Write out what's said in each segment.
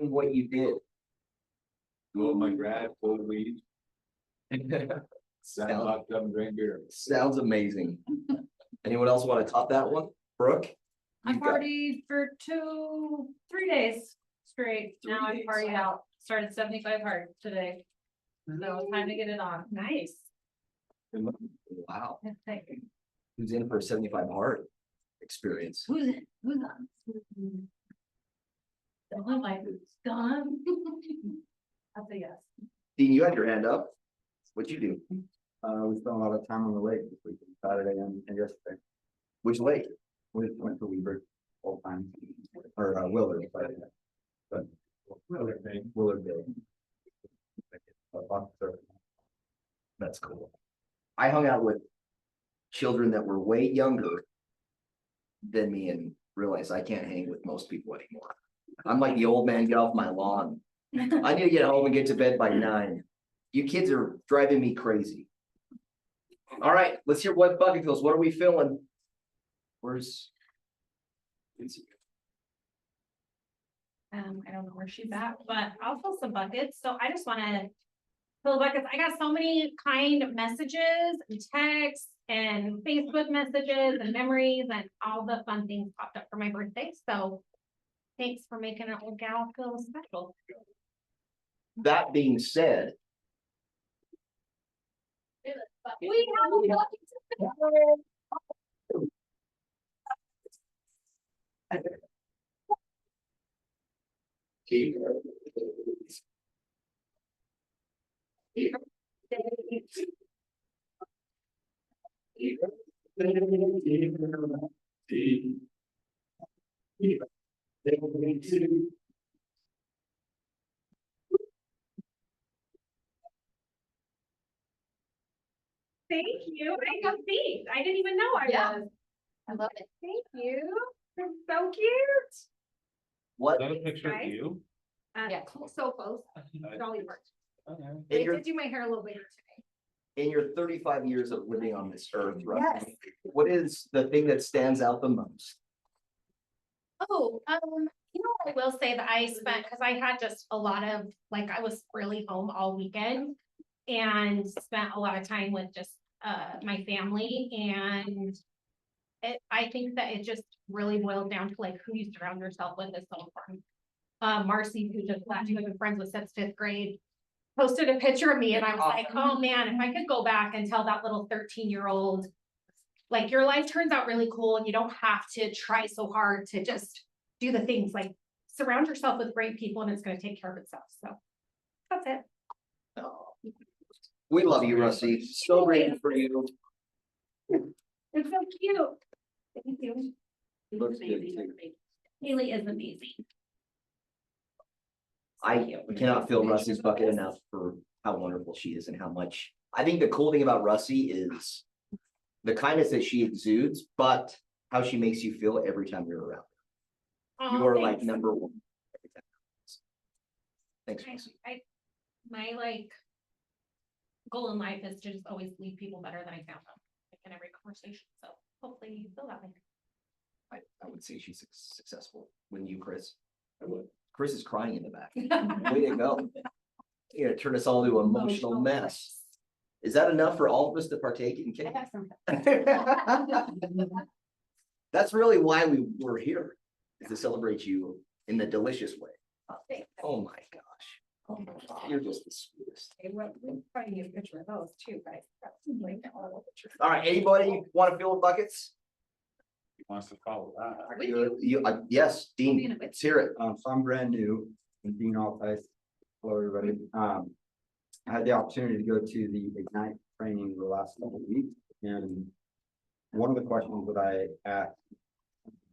what you did. Mow my grass, pull weeds, sound locked up and drink beer. Sounds amazing. Anyone else want to top that one? Brooke? I You've got- partied for 3 days straight. Now I'm 3 days. partied out. Started 75 hard today. So it's time to get it on. Nice. Wow. Who's in for a 75 hard experience? Who's it? Who's on? Don't like it's gone. I'll say yes. Dean, you had your hand up. What'd you do? We spent a lot of time on the lake this weekend, Saturday and yesterday. Which lake? We went to Weaver all time, or Willard, but Willard Bay. That's cool. I hung out with children that were way younger than me and realized I can't hang with most people anymore. I'm like the old man, get off my lawn. I need to get home and get to bed by 9. You kids are driving me crazy. All right, let's hear what bucket fills. What are we filling? Where's? I don't know where she's at, but I'll fill some buckets. So I just want to fill buckets. I got so many kind messages and texts and Facebook messages and memories and all the fun things popped up for my birthday. So thanks for making an old gal feel special. That being said, We have a Thank you. I got these. I didn't even know I Yeah. was. I love it. Thank you. They're so cute. what Is that a picture of Right. you? Yeah. So close. Dolly worked. Okay. in They your did do my hair a little later today. in your 35 years of living on this earth, Yes. roughly, what is the thing that stands out the most? Oh, you know, what I will say that I spent, because I had just a lot of, like, I was really home all weekend. And spent a lot of time with just my family, and I think that it just really boils down to like who you surround yourself with is so important. Marcy, who just left, who I've been friends with since 5th grade, posted a picture of me and I was like, oh man, if I could go back and tell that little 13-year-old, like, your life turns out really cool and you don't have to try so hard to just do the things, like surround yourself with great people and it's going to take care of itself. So that's it. Oh, we love you, Rusty. So grateful for you. It's so cute. Thank you. Looks good, too. Haley is amazing. I cannot fill Rusty's bucket enough for how wonderful she is and how much. I think the cool thing about Rusty is the kindness that she exudes, but how she makes you feel every time you're around. Oh, You are like thanks. number one. every time. Thanks, Rusty. My like goal in life is to just always leave people better than I found them, like in every conversation. So hopefully you feel that way. I would say she's successful. Wouldn't you, Chris? I would. Chris is crying in the back. Way to go. You're gonna turn us all into an emotional mess. Is that enough for all of us to partake in I cake? have some. That's really why we were here, is to celebrate you in the delicious way. Oh my gosh. Oh my God, you're just the sweetest. We're trying to get a picture of those too, guys. All right, anybody want to fill buckets? He wants to follow that. Yes, Dean, let's hear it. So I'm brand new in Dean Altice. Hello, everybody. I had the opportunity to go to the Ignite training the last couple of weeks, and one of the questions that I asked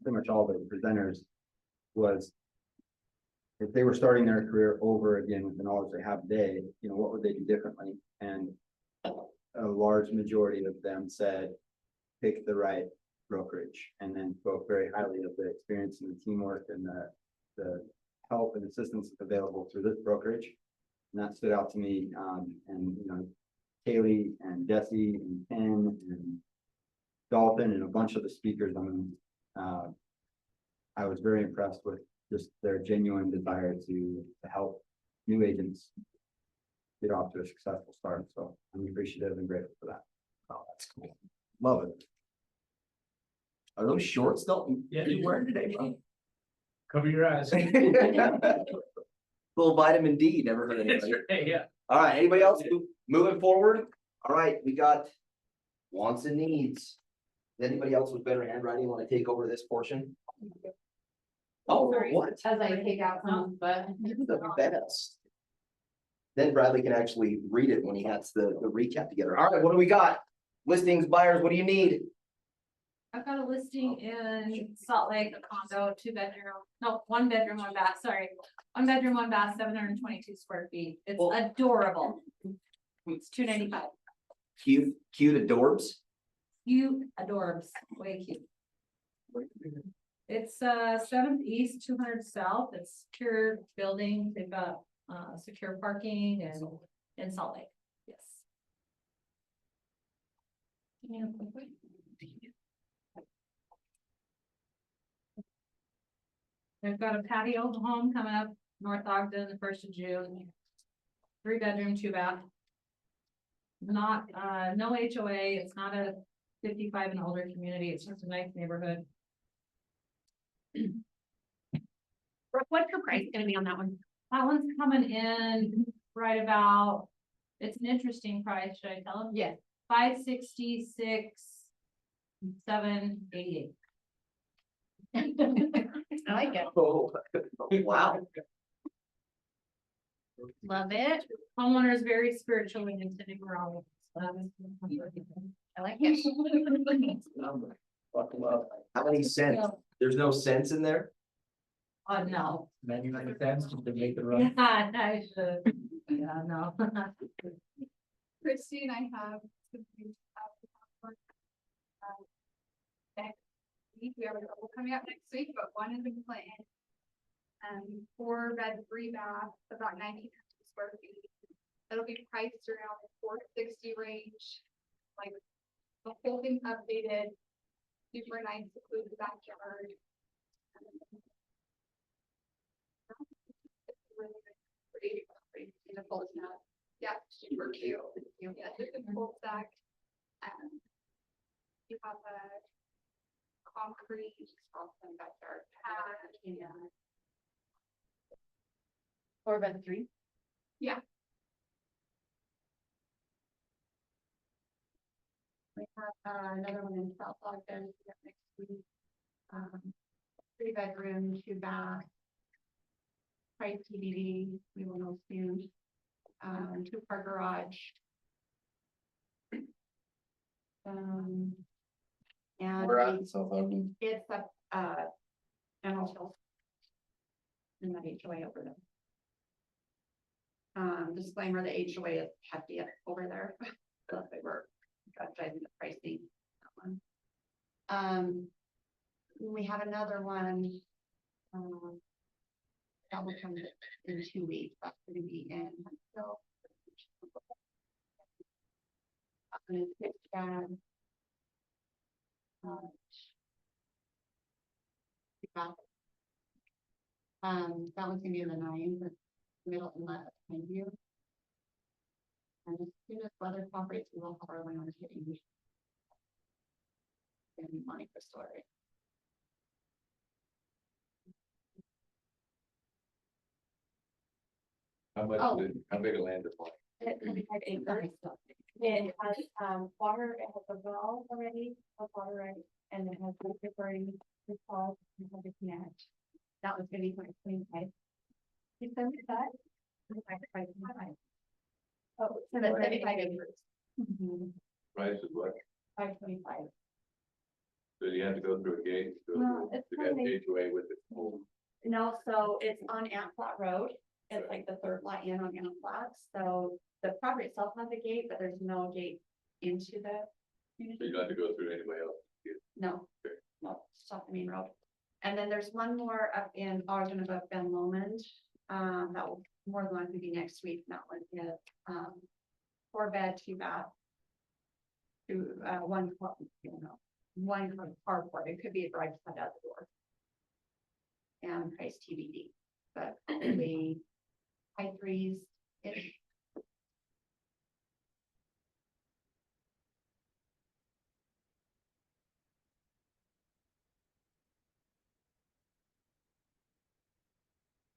pretty much all the presenters was, if they were starting their career over again with the knowledge they have today, you know, what would they do differently? And a large majority of them said, pick the right brokerage, and then spoke very highly of the experience and the teamwork and the help and assistance available through this brokerage. And that stood out to me. And you know, Kaylee and Jesse and Ken and Dalton and a bunch of the speakers. I was very impressed with just their genuine desire to help new agents get off to a successful start. So I'm appreciative and grateful for that. Oh, that's cool. Love it. Are those shorts though? Yeah. You wearing today, bro? Cover your eyes. Little vitamin D, never hurt anybody. Hey, yeah. All right, anybody else moving forward? All right, we got wants and needs. Does anybody else with better handwriting want to take over this portion? Oh, Sorry. what? As I take out some, but. The best. Then Bradley can actually read it when he has the recap together. All right, what do we got? Listings, buyers, what do you need? I've got a listing in Salt Lake, a condo, 2 bedroom, no, 1 bedroom, 1 bath, sorry. 1 bedroom, 1 bath, 722 square feet. It's Well- adorable. It's $295. Cute adorbs. Cute, adorbs, way cute. It's 7th East, 200 South. It's secure building. They've got secure parking and in Salt Lake. Yes. They've got a patio home coming up North Ogden, the 1st of June. 3 bedroom, 2 bath. Not, no HOA. It's not a 55 and older community. It's just a nice neighborhood. What's your price gonna be on that one? That one's coming in right about, it's an interesting price, should I tell them? Yeah. 566, 788. I like it. Oh, wow. Love it. Homeowner is very spiritual and into numerology. I like it. Buckle up. How many cents? There's no cents in there? No. 99 cents to make the Yeah, I should. Yeah, no. Christy and I have. Next week, we have a couple coming up next week, but one is in Clinton. 4 bed, 3 bath, about 1,900 square feet. It'll be priced around the 460 range, like the whole thing's updated. Super nice, includes the backyard. Really pretty beautiful, isn't it? Yeah, super cute. Yeah, just a full stack. You have a concrete awesome backyard pad, and 4 bed 3. yeah, We have another one in South Ogden next week. 3 bedroom, 2 bath. Price TBD, we will know soon. 2-car garage. And We're at South Ogden. it's a General Mills. And that HOA over there. Disclaimer, the HOA is hefty over there. So they were driving the pricing. That one. We have another one. That will come in 2 weeks. That's going to be in. So. That one's gonna be in the 9, the middle and left hand view. And as soon as weather cooperates, we will have our land hitting. And money for story. How much, Oh. how big a land is like? It has water, it has a well already, of water right, and it has water burning, the falls, and have a connect. That was gonna be 25. You send me that? 25. Oh, so that's 75 acres. Price is what? 525. So you have to go through a gate, No, it's to get probably- HOA with it. No, so it's on Ant Flat Road. It's like the 3rd lot in on Ant Flat. So the property itself has a gate, but there's no gate into the. So you don't have to go through anybody else. No, Okay. no, it's off the main road. And then there's one more up in Ogden above Ben Lomond. That will more than likely be next week. That one is 4 bed, 2 bath. 1 car, you know, 1 carport. It could be a drive side out the door. and price TBD, but probably high threes-ish.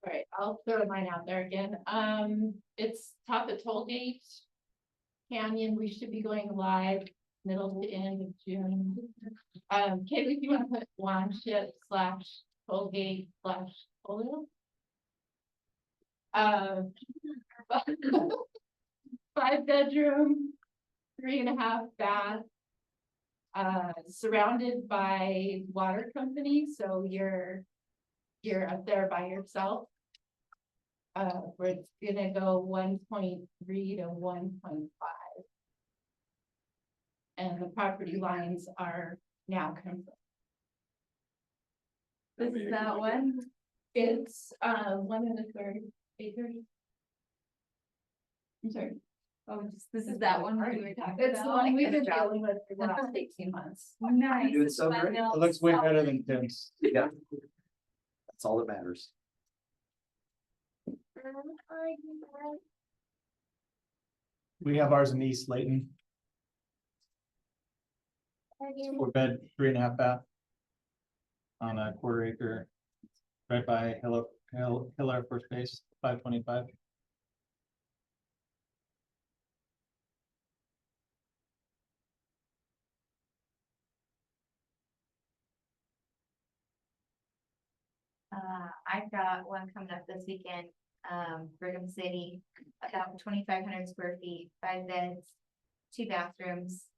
Right, I'll throw mine out there again. It's top of toll gate. Canyon, we should be going live middle to end of June. Kaylee, if you wanna put Wanship / toll gate / polio? 5-bedroom, 3.5 bath. Surrounded by water company, so you're up there by yourself. Where it's gonna go 1.3 to 1.5. And the property lines are now confirmed. This is that one. It's 1.25 acres. I'm sorry. Oh, this is that one where we were talking about. It's the one we've been dealing with for the last 18 months. Nice. You're doing so great. It looks way better than Tim's. Yeah. That's all that matters. We have ours in East Layton. 4-bed, 3.5 bath. On a 1/4 acre. Right by Hill Air Force Base, 525. I've got one coming up this weekend, Brigham City, about 2,500 square feet, 5 beds, 2 bathrooms.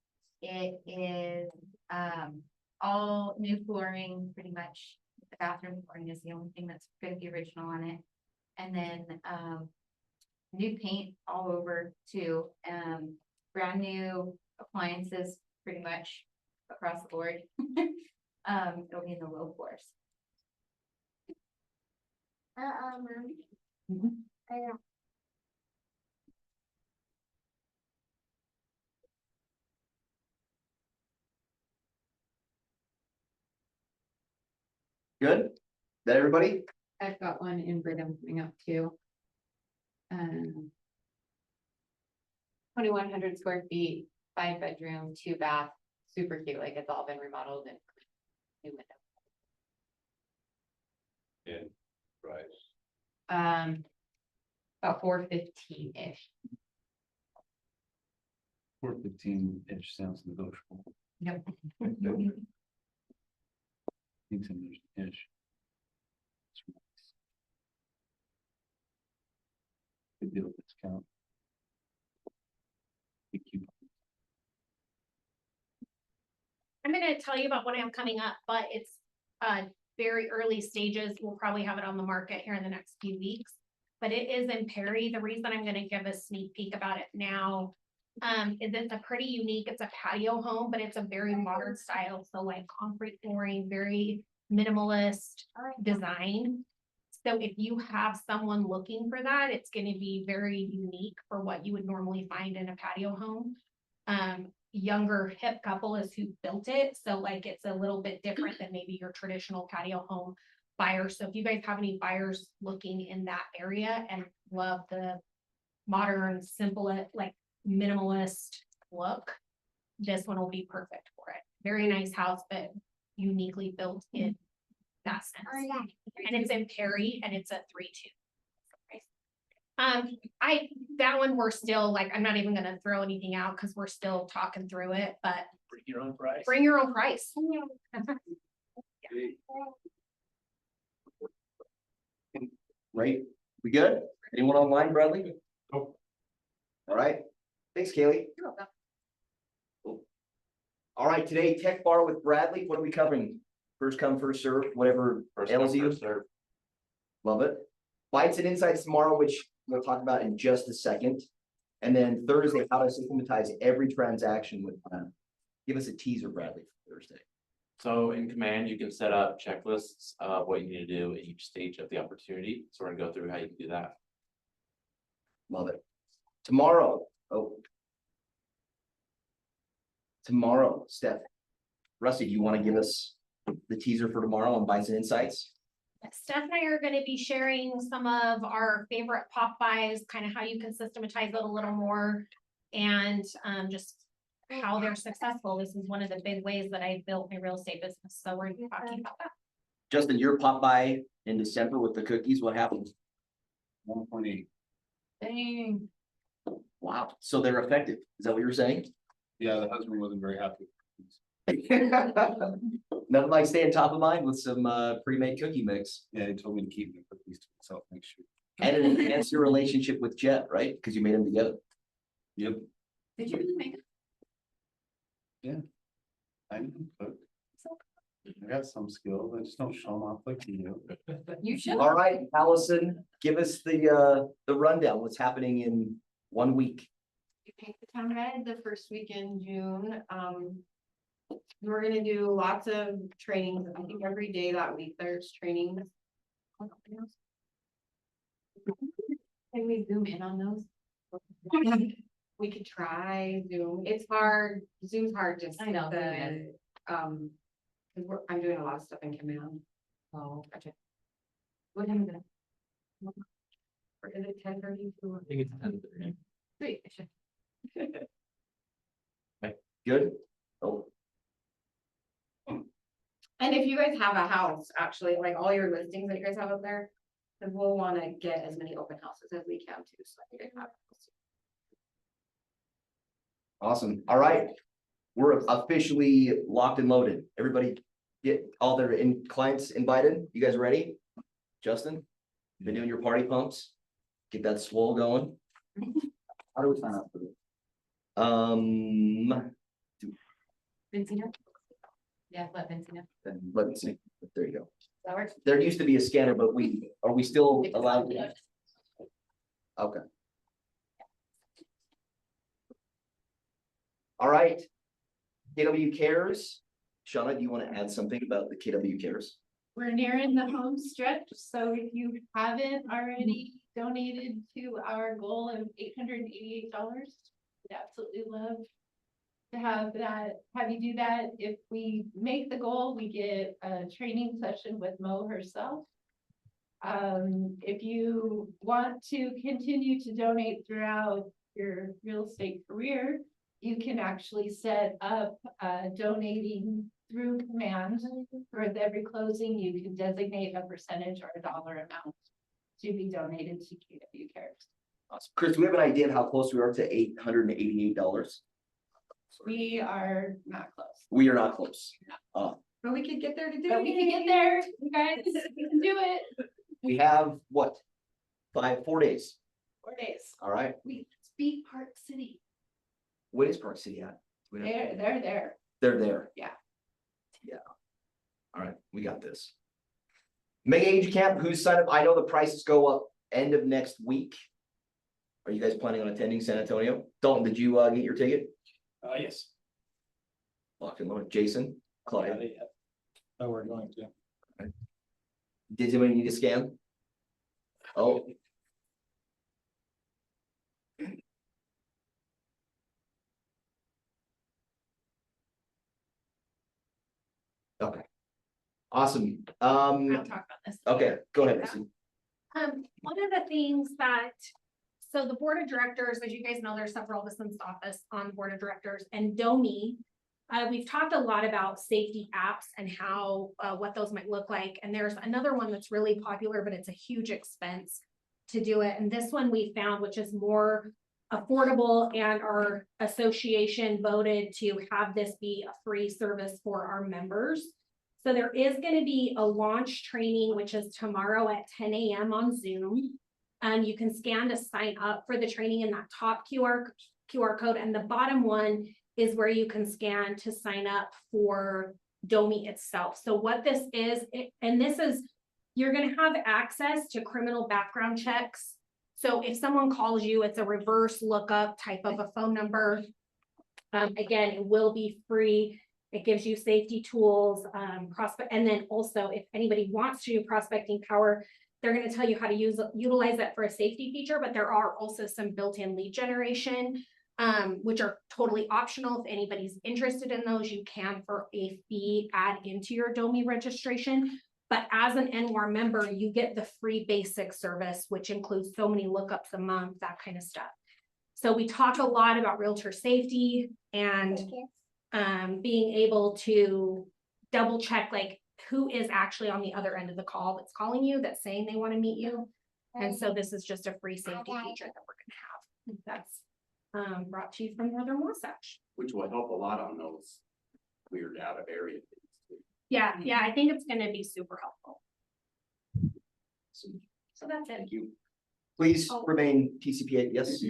It is, all new flooring, pretty much. The bathroom flooring is the only thing that's gonna be original on it. And then, new paint all over too, brand new appliances, pretty much across the board. It'll be in the low floors. Good? That everybody? I've got one in Brigham coming up too. 2,100 square feet, 5-bedroom, 2 bath, super cute, like it's all been remodeled and new window. In price. About 415-ish. 415-ish sounds negotiable. Yep. It's an ish. Good deal discount. Big coupon. I'm gonna tell you about what I have coming up, but it's very early stages. We'll probably have it on the market here in the next few weeks. But it is in Perry. The reason I'm gonna give a sneak peek about it now is it's a pretty unique, it's a patio home, but it's a very modern style. So like concrete flooring, very minimalist design. So if you have someone looking for that, it's gonna be very unique for what you would normally find in a patio home. Younger hip couple is who built it, so like it's a little bit different than maybe your traditional patio home buyer. So if you guys have any buyers looking in that area and love the modern, simple, like minimalist look, this one will be perfect for it. Very nice house, but uniquely built in that sense. And it's in Perry and it's a 3-2. That one, we're still like, I'm not even gonna throw anything out because we're still talking through it, but Bring your own price. bring your own price. Right? We good? Anyone online, Bradley? Nope. All right. Thanks, Kaylee. You're welcome. Cool. All right, today Tech Bar with Bradley. What are we covering? First come, first serve, whatever ails you. Love it. Bites and Insights tomorrow, which we'll talk about in just a second. And then Thursday, how to systematize every transaction with give us a teaser, Bradley, for Thursday. So in Command, you can set up checklists of what you need to do at each stage of the opportunity. So we're gonna go through how you can do that. Love it. Tomorrow, tomorrow, Steph. Rusty, do you want to give us the teaser for tomorrow on Bites and Insights? Steph and I are gonna be sharing some of our favorite pop buys, kind of how you can systematize it a little more. And just how they're successful. This is one of the big ways that I built my real estate business, so we're talking about that. Justin, your pop by in December with the cookies, what happened? 1.8. Dang. Wow, so they're effective, is that what you're saying? Yeah, the husband wasn't very happy. Nothing like staying top of mind with some pre-made cookie mix. Yeah, he told me to keep the cookies to myself next year. And it enhanced your relationship with Jet, right? Because you made them together. Yep, Did you really make it? I can cook. I got some skills, I just don't show them off like you do. You should. All right, Allison, give us the rundown, what's happening in 1 week. We paint the town red the first week in June. We're gonna do lots of trainings. I think every day that week there's trainings. Can we zoom in on those? We could try Zoom. It's hard. Zoom's hard just. I know, the, cause I'm doing a lot of stuff in command. Oh, gotcha. What time is it? Or is it 10:30 to? I think it's 10:30. Sweet. Good? Oh, And if you guys have a house, actually, like all your listings that you guys have up there, then we'll wanna get as many open houses as we can too, so you guys have. awesome. All right. We're officially locked and loaded. Everybody get all their clients invited. You guys ready? Justin, you've been doing your party pumps? Get that swole going. How do we sign up for this? Vinci know? Yeah, let Vinci know. Then let me see. There you go. That works. There used to be a scanner, but are we still allowed? to- Okay. All right. KW Cares. Shauna, do you want to add something about the KW Cares? We're nearing the home stretch, so if you haven't already donated to our goal of $888, we'd absolutely love to have you do that. If we make the goal, we get a training session with Mo herself. If you want to continue to donate throughout your real estate career, you can actually set up donating through command. For every closing, you can designate a percentage or a dollar amount to be donated to KW Cares. Awesome. Chris, do we have an idea of how close we are to $888? We are not close, We are not close. But we could get there to do but we can get there, you guys, we can do it. We have what? 4 days. 4 days. All right. We beat Park City. What is Park City at? We don't- They're there. They're there. Yeah. Yeah. All right, we got this. Mega Age Camp, who's signed up? I know the prices go up end of next week. Are you guys planning on attending San Antonio? Dalton, did you get your ticket? Yes. Locked and loaded. Jason, Clyde, Oh, we're going to. did anybody need a scan? Oh. Okay. Awesome. I'll talk about this. Okay, go ahead, Missy. One of the things that, so the board of directors, as you guys know, there's several of us in this office on the board of directors, and DOMI. We've talked a lot about safety apps and how, what those might look like, and there's another one that's really popular, but it's a huge expense to do it, and this one we found, which is more affordable, and our association voted to have this be a free service for our members. So there is going to be a launch training, which is tomorrow at 10 a.m. on Zoom. And you can scan to sign up for the training in that top QR code. And the bottom one is where you can scan to sign up for DOMI itself. So what this is, and this is, you're going to have access to criminal background checks. So if someone calls you, it's a reverse lookup type of a phone number. Again, it will be free. It gives you safety tools, prospect, and then also if anybody wants to do prospecting power, they're going to tell you how to utilize that for a safety feature, but there are also some built-in lead generation, which are totally optional. If anybody's interested in those, you can for a fee add into your DOMI registration. But as an NWAR member, you get the free basic service, which includes so many lookups a month, that kind of stuff. So we talk a lot about realtor safety and being able to double check like who is actually on the other end of the call that's calling you, that's saying they want to meet you. And so this is just a free safety feature that we're gonna have. That's brought to you from Northern Wasatch. Which will help a lot on those weird out of area things too. Yeah, I think it's gonna be super helpful. So that's it. Thank you. Please remain TCPA, yes?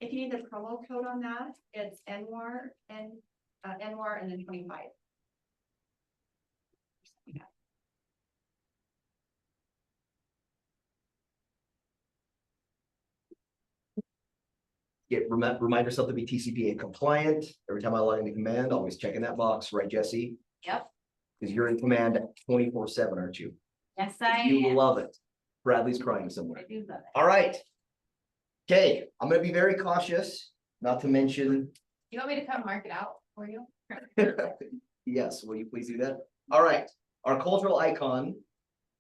If you need the promo code on that, it's NWAR and then 25. Remind yourself to be TCPA compliant. Every time I log into command, always checking that box, right, Jesse? Yep. Because you're in command 24/7, aren't you? Yes, I You am. love it. Bradley's crying somewhere. I do love it. All right. Okay, I'm gonna be very cautious, not to mention, You want me to come mark it out for you? yes, will you please do that? All right, our cultural icon.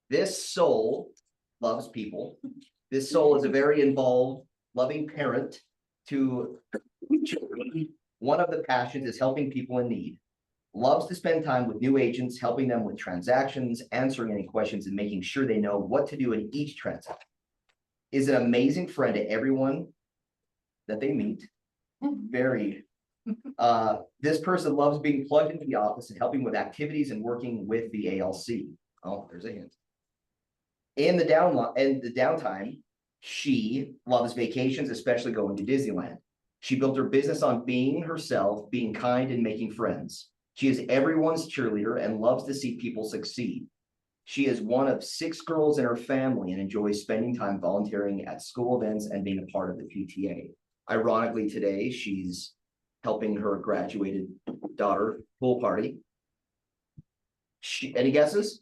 This soul loves people. This soul is a very involved, loving parent to children. One of the passions is helping people in need. Loves to spend time with new agents, helping them with transactions, answering any questions, and making sure they know what to do in each transaction. Is an amazing friend to everyone that they meet. Very. This person loves being plugged into the office and helping with activities and working with the ALC. Oh, there's a hint. In the downtime, she loves vacations, especially going to Disneyland. She built her business on being herself, being kind, and making friends. She is everyone's cheerleader and loves to see people succeed. She is one of 6 girls in her family and enjoys spending time volunteering at school events and being a part of the PTA. Ironically, today she's helping her graduated daughter pool party. Any guesses?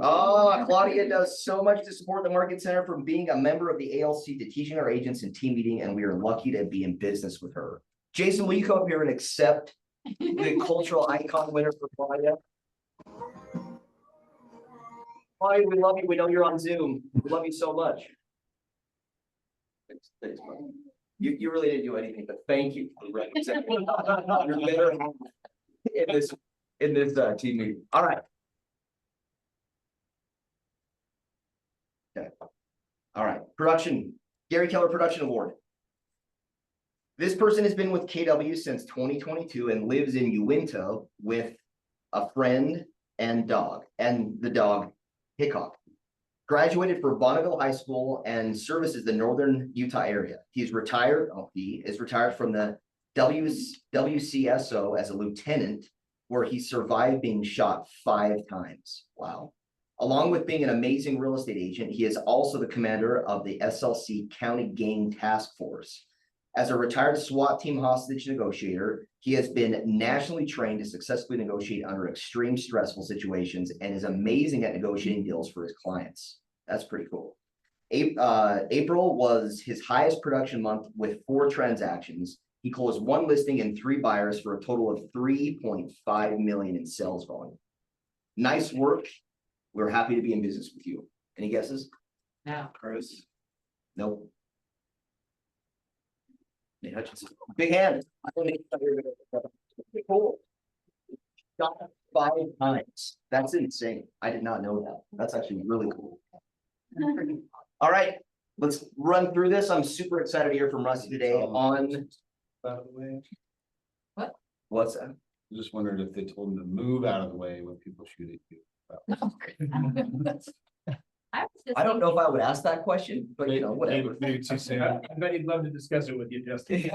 Oh, Claudia does so much to support the Market Center, from being a member of the ALC to teaching our agents and team meeting, and we are lucky to be in business with her. Jason, will you come up here and accept the cultural icon winner for Claudia? Claudia, we love you. We know you're on Zoom. We love you so much. Thanks, Mark. You really didn't do anything, but thank you for representing your better half in this team meeting. All right. Okay. All right, production, Gary Keller Production Award. This person has been with KW since 2022 and lives in Uinta with a friend and dog, and the dog Hickok. Graduated from Bonneville High School and services the northern Utah area. He is retired from the WCSO as a lieutenant, where he survived being shot 5 times. Wow. Along with being an amazing real estate agent, he is also the commander of the SLC County Gang Task Force. As a retired SWAT team hostage negotiator, he has been nationally trained to successfully negotiate under extreme stressful situations and is amazing at negotiating deals for his clients. That's pretty cool. April was his highest production month with 4 transactions. He closed 1 listing and 3 buyers for a total of 3.5 million in sales volume. Nice work. We're happy to be in business with you. Any guesses? No. Chris? Nope. Nate Hutchinson. Big hand. Cool. Shot 5 times. That's insane. I did not know that. That's actually really cool. All right, let's run through this. I'm super excited to hear from Rusty today on. By the way, What's that? I just wondered if they told them to move out of the way when people shoot at you. I don't know if I would ask that question, but you know, whatever. Maybe too soon. I bet he'd love to discuss it with you, Justin.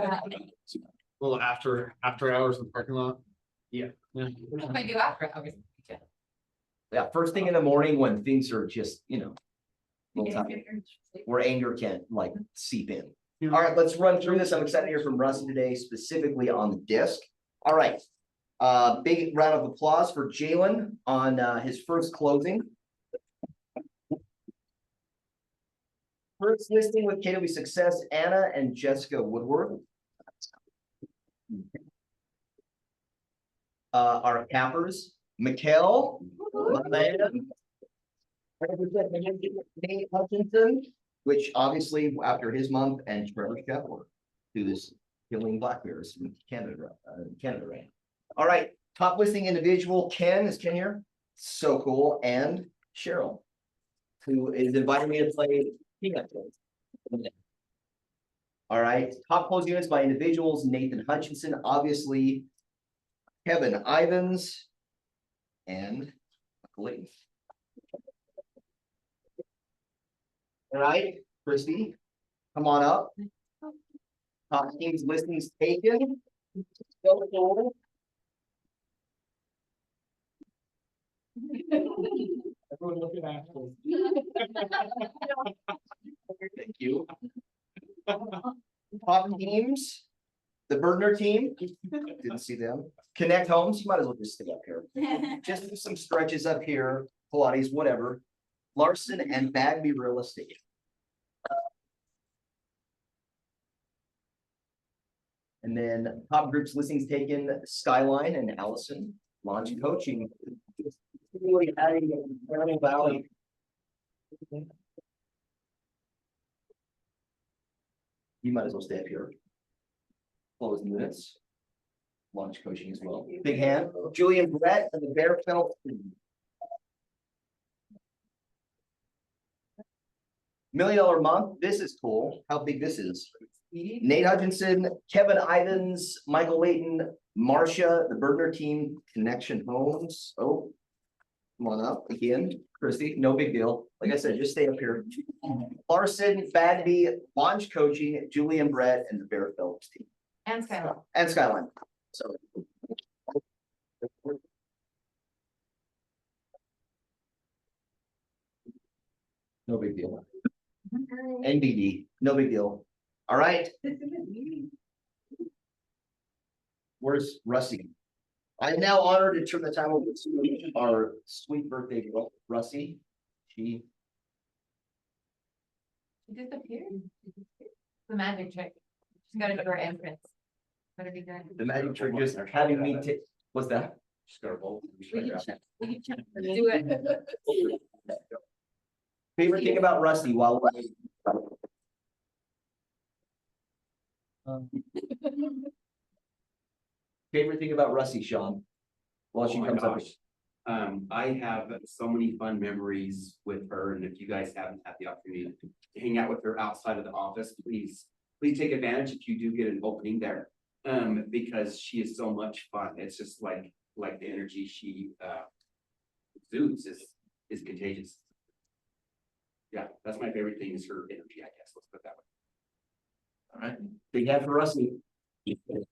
Well, after hours in the parking lot. Yeah. What do I do after hours? Yeah, first thing in the morning when things are just, you know, little time, where anger can't like seep in. All right, let's run through this. I'm excited to hear from Rusty today, specifically on the disc. All right. Big round of applause for Jalen on his first closing. First listing with KW Success, Anna and Jessica Woodward. Our cappers, Mikkel, my man, Nate Hutchinson, which obviously after his month, and Trevor Shepard, who is killing black bears in Canada, Canada ran. All right, top listing individual, Ken, is Ken here? So cool, and Cheryl, who is inviting me to play peanut games. All right, top close units by individuals, Nathan Hutchinson, obviously, Kevin Ivins, and Lee. All right, Christie, come on up. Top teams listings taken. So cool. Everyone looking at. Thank you. Top teams, the Bergner team, didn't see them. Connect Homes, you might as well just stay up here. Just do some stretches up here, Pilates, whatever. Larson and Bagby Real Estate. And then top groups listings taken, Skyline and Allison, launch coaching. Really adding Maryland Valley. You might as well stay up here. Closed units. Launch coaching as well. Big hand, Julian Brett and the Bear Felt. $1 million a month, this is cool, how big this is. Nate Hutchinson, Kevin Ivins, Michael Layton, Marcia, the Bergner team, Connection Homes, oh. Come on up again, Christy, no big deal, like I said, just stay up here. Larson, Bagby, launch coaching, Julian Brett, and the Bear Phillips team. And Skyline. And Skyline, so. No big deal. NBD, no big deal. All right. Where's Rusty? I'm now honored to turn the time over to our sweet birthday girl, Rusty. She Disappeared. The magic trick. She's gotta go to her entrance. Better be good. the magic trick just having me take, what's that? Just gotta roll. We can check. Do it. Favorite thing about Rusty while favorite thing about Rusty, Sean? While she Oh my comes up. gosh. I have so many fun memories with her, and if you guys haven't had the opportunity to hang out with her outside of the office, please take advantage if you do get an opening there. Because she is so much fun. It's just like the energy she exudes is contagious. Yeah, that's my favorite thing is her energy, I guess. Let's put it that way. All right, big hand for Rusty. Is.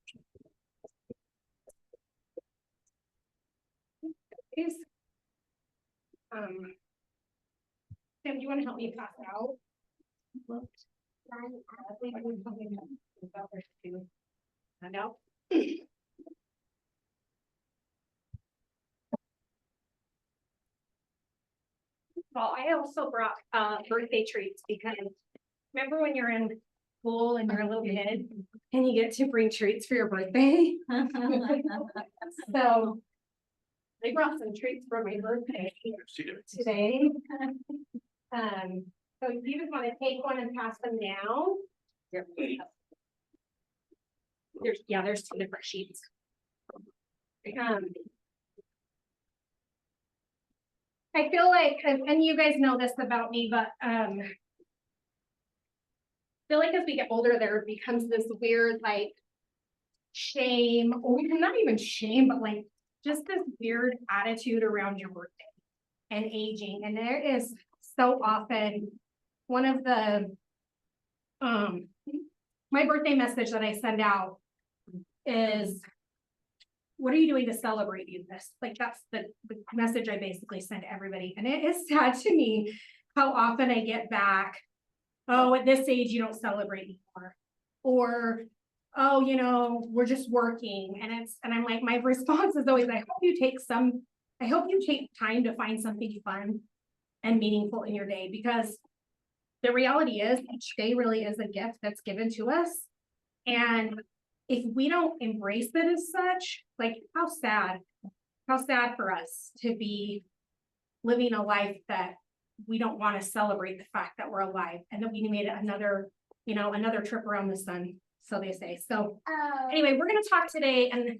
Tim, do you want to help me pass out? I know. Well, I also brought birthday treats because remember when you're in school and you're a little kid and you get to bring treats for your birthday? So they brought some treats for my birthday today. So if you just want to take one and pass them down. There's two different sheets. I feel like, and you guys know this about me, but I feel like as we get older, there becomes this weird like shame, or not even shame, but like just this weird attitude around your birthday and aging. And there is so often one of the my birthday message that I send out is, what are you doing to celebrate you this? Like that's the message I basically send to everybody. And it is sad to me how often I get back, oh, at this age, you don't celebrate anymore. Or, oh, you know, we're just working. And I'm like, my response is always, I hope you take time to find something fun and meaningful in your day, because the reality is each day really is a gift that's given to us. And if we don't embrace it as such, like how sad for us to be living a life that we don't want to celebrate the fact that we're alive and that we made it another, another trip around the sun, so they say. So anyway, we're gonna talk today, and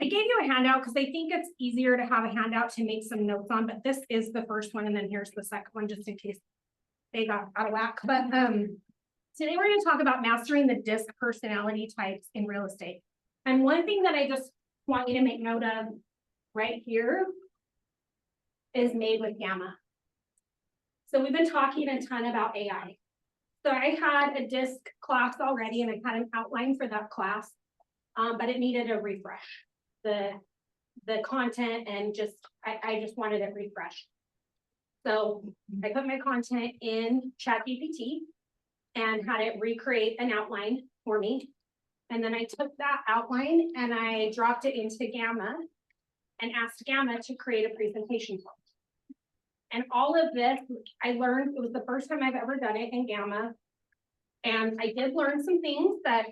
I gave you a handout because I think it's easier to have a handout to make some notes on, but this is the first one, and then here's the second one, just in case they got out of whack. But today we're gonna talk about mastering the DISC personality types in real estate. And one thing that I just want you to make note of right here is made with Gamma. So we've been talking a ton about AI. So I had a DISC class already, and I had an outline for that class, but it needed a refresh. The content, and I just wanted it refreshed. So I put my content in ChatGPT and had it recreate an outline for me. And then I took that outline and I dropped it into Gamma and asked Gamma to create a presentation for me. And all of this, I learned, it was the first time I've ever done it in Gamma. And I did learn some things that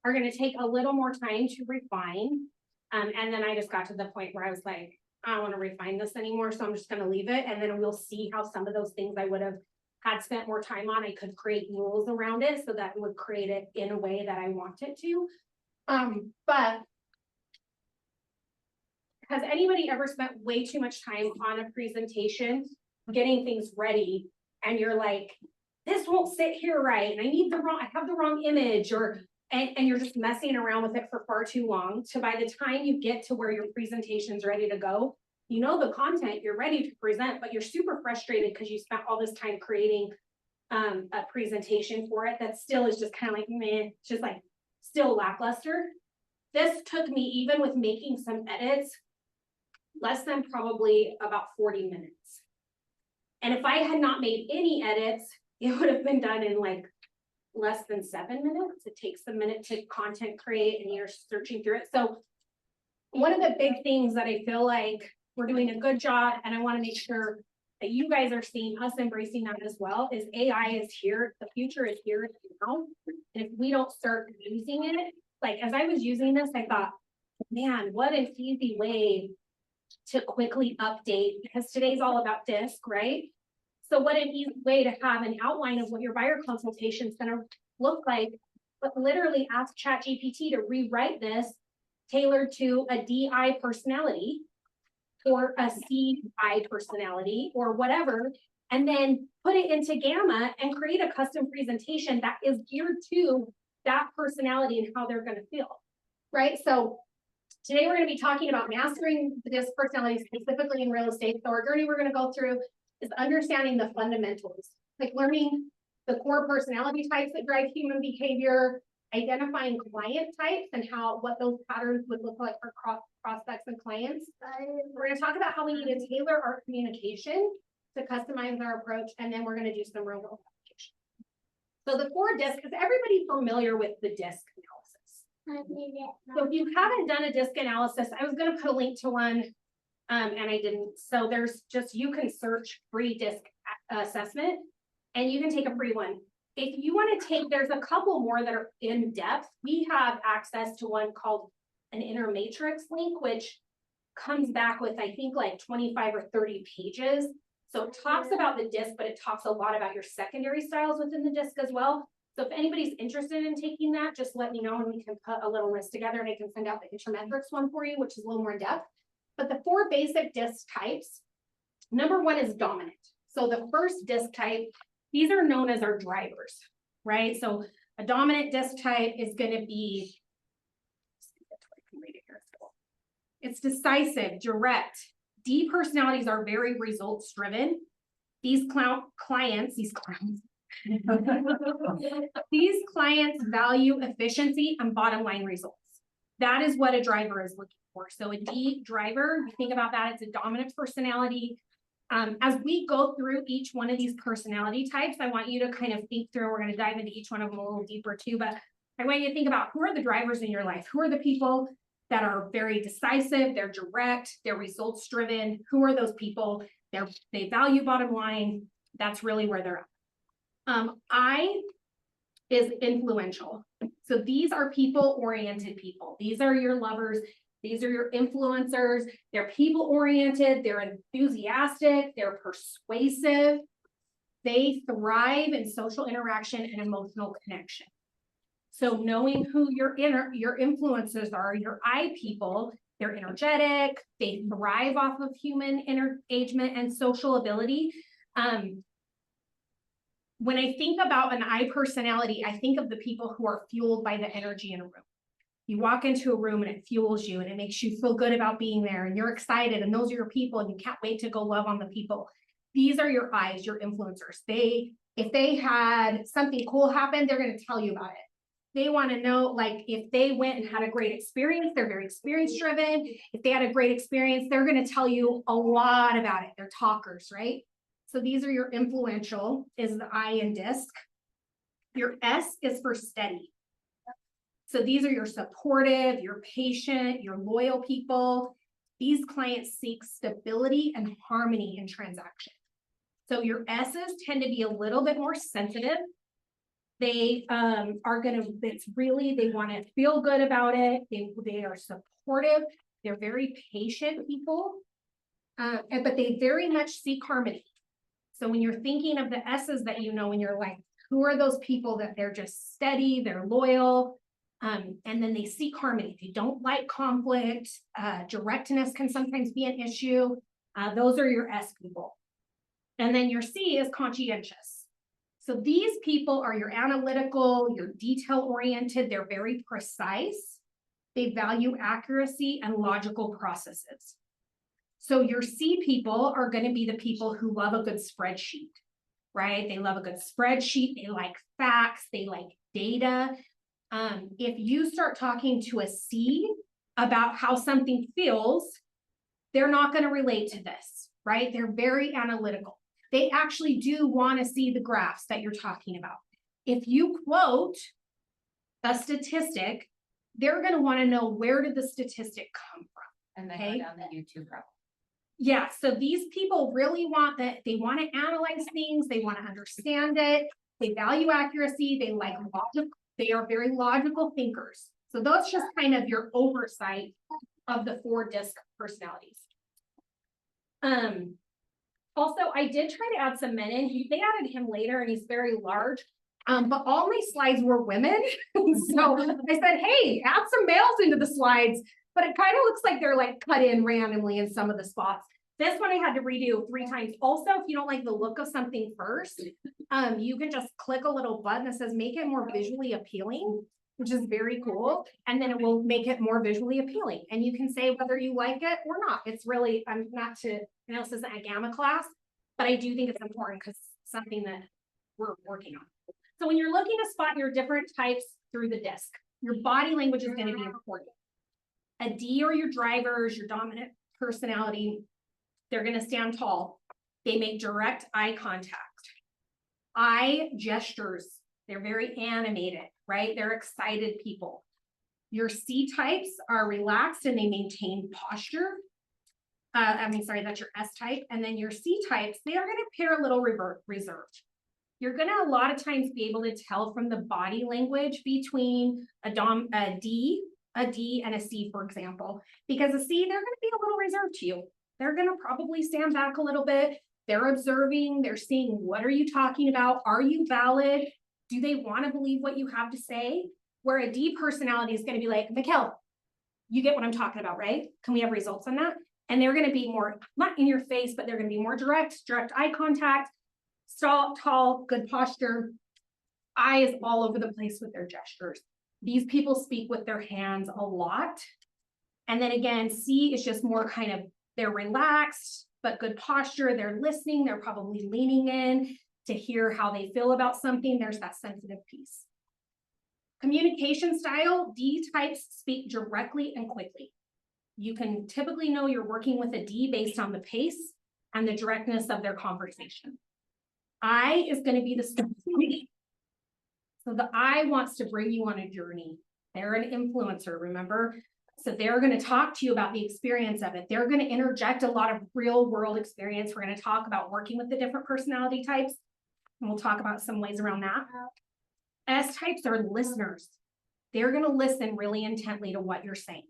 are going to take a little more time to refine. And then I just got to the point where I was like, I don't want to refine this anymore, so I'm just going to leave it. And then we'll see how some of those things I would have had spent more time on, I could create rules around it so that it would create it in a way that I want it to. But has anybody ever spent way too much time on a presentation, getting things ready, and you're like, this won't sit here right, and I have the wrong image, and you're just messing around with it for far too long. So by the time you get to where your presentation's ready to go, you know the content, you're ready to present, but you're super frustrated because you spent all this time creating a presentation for it that still is just kind of like, meh, just like still lackluster. This took me, even with making some edits, less than probably about 40 minutes. And if I had not made any edits, it would have been done in like less than 7 minutes. It takes a minute to content create and you're searching through it. So one of the big things that I feel like we're doing a good job, and I want to make sure that you guys are seeing us embracing that as well, is AI is here. The future is here now. And if we don't start using it, like as I was using this, I thought, man, what an easy way to quickly update, because today's all about DISC, right? So what an easy way to have an outline of what your buyer consultation is going to look like, but literally ask ChatGPT to rewrite this tailored to a DI personality or a CI personality or whatever, and then put it into Gamma and create a custom presentation that is geared to that personality and how they're going to feel, right? So today we're going to be talking about mastering the DISC personality specifically in real estate. So our journey we're going to go through is understanding the fundamentals, like learning the core personality types that drive human behavior, identifying client types and what those patterns would look like for prospects and clients. We're going to talk about how we need to tailor our communication to customize our approach, and then we're going to do some real world application. So the 4 DISC, is everybody familiar with the DISC analysis? So if you haven't done a DISC analysis, I was going to put a link to one, and I didn't. So there's just, you can search free DISC assessment, and you can take a free one. If you want to take, there's a couple more that are in depth. We have access to one called an inner matrix link, which comes back with, I think, like 25 or 30 pages. So it talks about the DISC, but it talks a lot about your secondary styles within the DISC as well. So if anybody's interested in taking that, just let me know and we can put a little list together, and I can send out the intermetrics one for you, which is a little more in depth. But the 4 basic DISC types, number 1 is dominant. So the first DISC type, these are known as our drivers, right? So a dominant DISC type is going to be, it's decisive, direct. D personalities are very results driven. These clients value efficiency and bottom line results. That is what a driver is looking for. So a D driver, you think about that, it's a dominant personality. As we go through each one of these personality types, I want you to kind of think through, we're going to dive into each one of them a little deeper too, but I want you to think about, who are the drivers in your life? Who are the people that are very decisive, they're direct, they're results driven? Who are those people? They value bottom line. That's really where they're at. I is influential. So these are people oriented people. These are your lovers. These are your influencers. They're people oriented, they're enthusiastic, they're persuasive. They thrive in social interaction and emotional connection. So knowing who your influencers are, your I people, they're energetic, they thrive off of human engagement and social ability. When I think about an I personality, I think of the people who are fueled by the energy in a room. You walk into a room and it fuels you and it makes you feel good about being there and you're excited and those are your people and you can't wait to go love on the people. These are your eyes, your influencers. If they had something cool happen, they're going to tell you about it. They want to know, like, if they went and had a great experience, they're very experience driven. If they had a great experience, they're going to tell you a lot about it. They're talkers, right? So these are your influential, is the I in DISC. Your S is for steady. So these are your supportive, your patient, your loyal people. These clients seek stability and harmony in transactions. So your S's tend to be a little bit more sensitive. They are going to, they want to feel good about it. They are supportive. They're very patient people, but they very much seek harmony. So when you're thinking of the S's that you know in your life, who are those people that they're just steady, they're loyal, and then they seek harmony. They don't like conflict. Directness can sometimes be an issue. Those are your S people. And then your C is conscientious. So these people are your analytical, your detail-oriented, they're very precise. They value accuracy and logical processes. So your C people are going to be the people who love a good spreadsheet, right? They love a good spreadsheet. They like facts. They like data. If you start talking to a C about how something feels, they're not going to relate to this, right? They're very analytical. They actually do want to see the graphs that you're talking about. If you quote a statistic, they're going to want to know, where did the statistic come from? And then Okay. go down the YouTube route. Yeah, so these people really want that. They want to analyze things. They want to understand it. They value accuracy. They like logic. They are very logical thinkers. So that's just kind of your oversight of the 4 DISC personalities. Also, I did try to add some men in. They added him later and he's very large. But all my slides were women. So I said, hey, add some males into the slides. But it kind of looks like they're like cut in randomly in some of the spots. This one I had to redo 3 times. Also, if you don't like the look of something first, you can just click a little button that says make it more visually appealing, which is very cool. And then it will make it more visually appealing. And you can say whether you like it or not. It's really, I'm not to, I know this isn't a gamma class, but I do think it's important because it's something that we're working on. So when you're looking to spot your different types through the DISC, your body language is going to be important. A D or your drivers, your dominant personality, they're going to stand tall. They make direct eye contact. Eye gestures, they're very animated, right? They're excited people. Your C types are relaxed and they maintain posture. That's your S type. And then your C types, they are going to appear a little reserved. You're going to a lot of times be able to tell from the body language between a D, and a C, for example, because a C, they're going to be a little reserved to you. They're going to probably stand back a little bit. They're observing, they're seeing, what are you talking about? Are you valid? Do they want to believe what you have to say? Where a D personality is going to be like, Mikkel, you get what I'm talking about, right? Can we have results on that? And they're going to be more, not in your face, but they're going to be more direct eye contact, tall, good posture, eyes all over the place with their gestures. These people speak with their hands a lot. And then again, C is just more kind of, they're relaxed, but good posture. They're listening. They're probably leaning in to hear how they feel about something. There's that sensitive piece. Communication style, D types speak directly and quickly. You can typically know you're working with a D based on the pace and the directness of their conversation. I is going to be the story. So the I wants to bring you on a journey. They're an influencer, remember? So they're going to talk to you about the experience of it. They're going to interject a lot of real world experience. We're going to talk about working with the different personality types. And we'll talk about some ways around that. S types are listeners. They're going to listen really intently to what you're saying.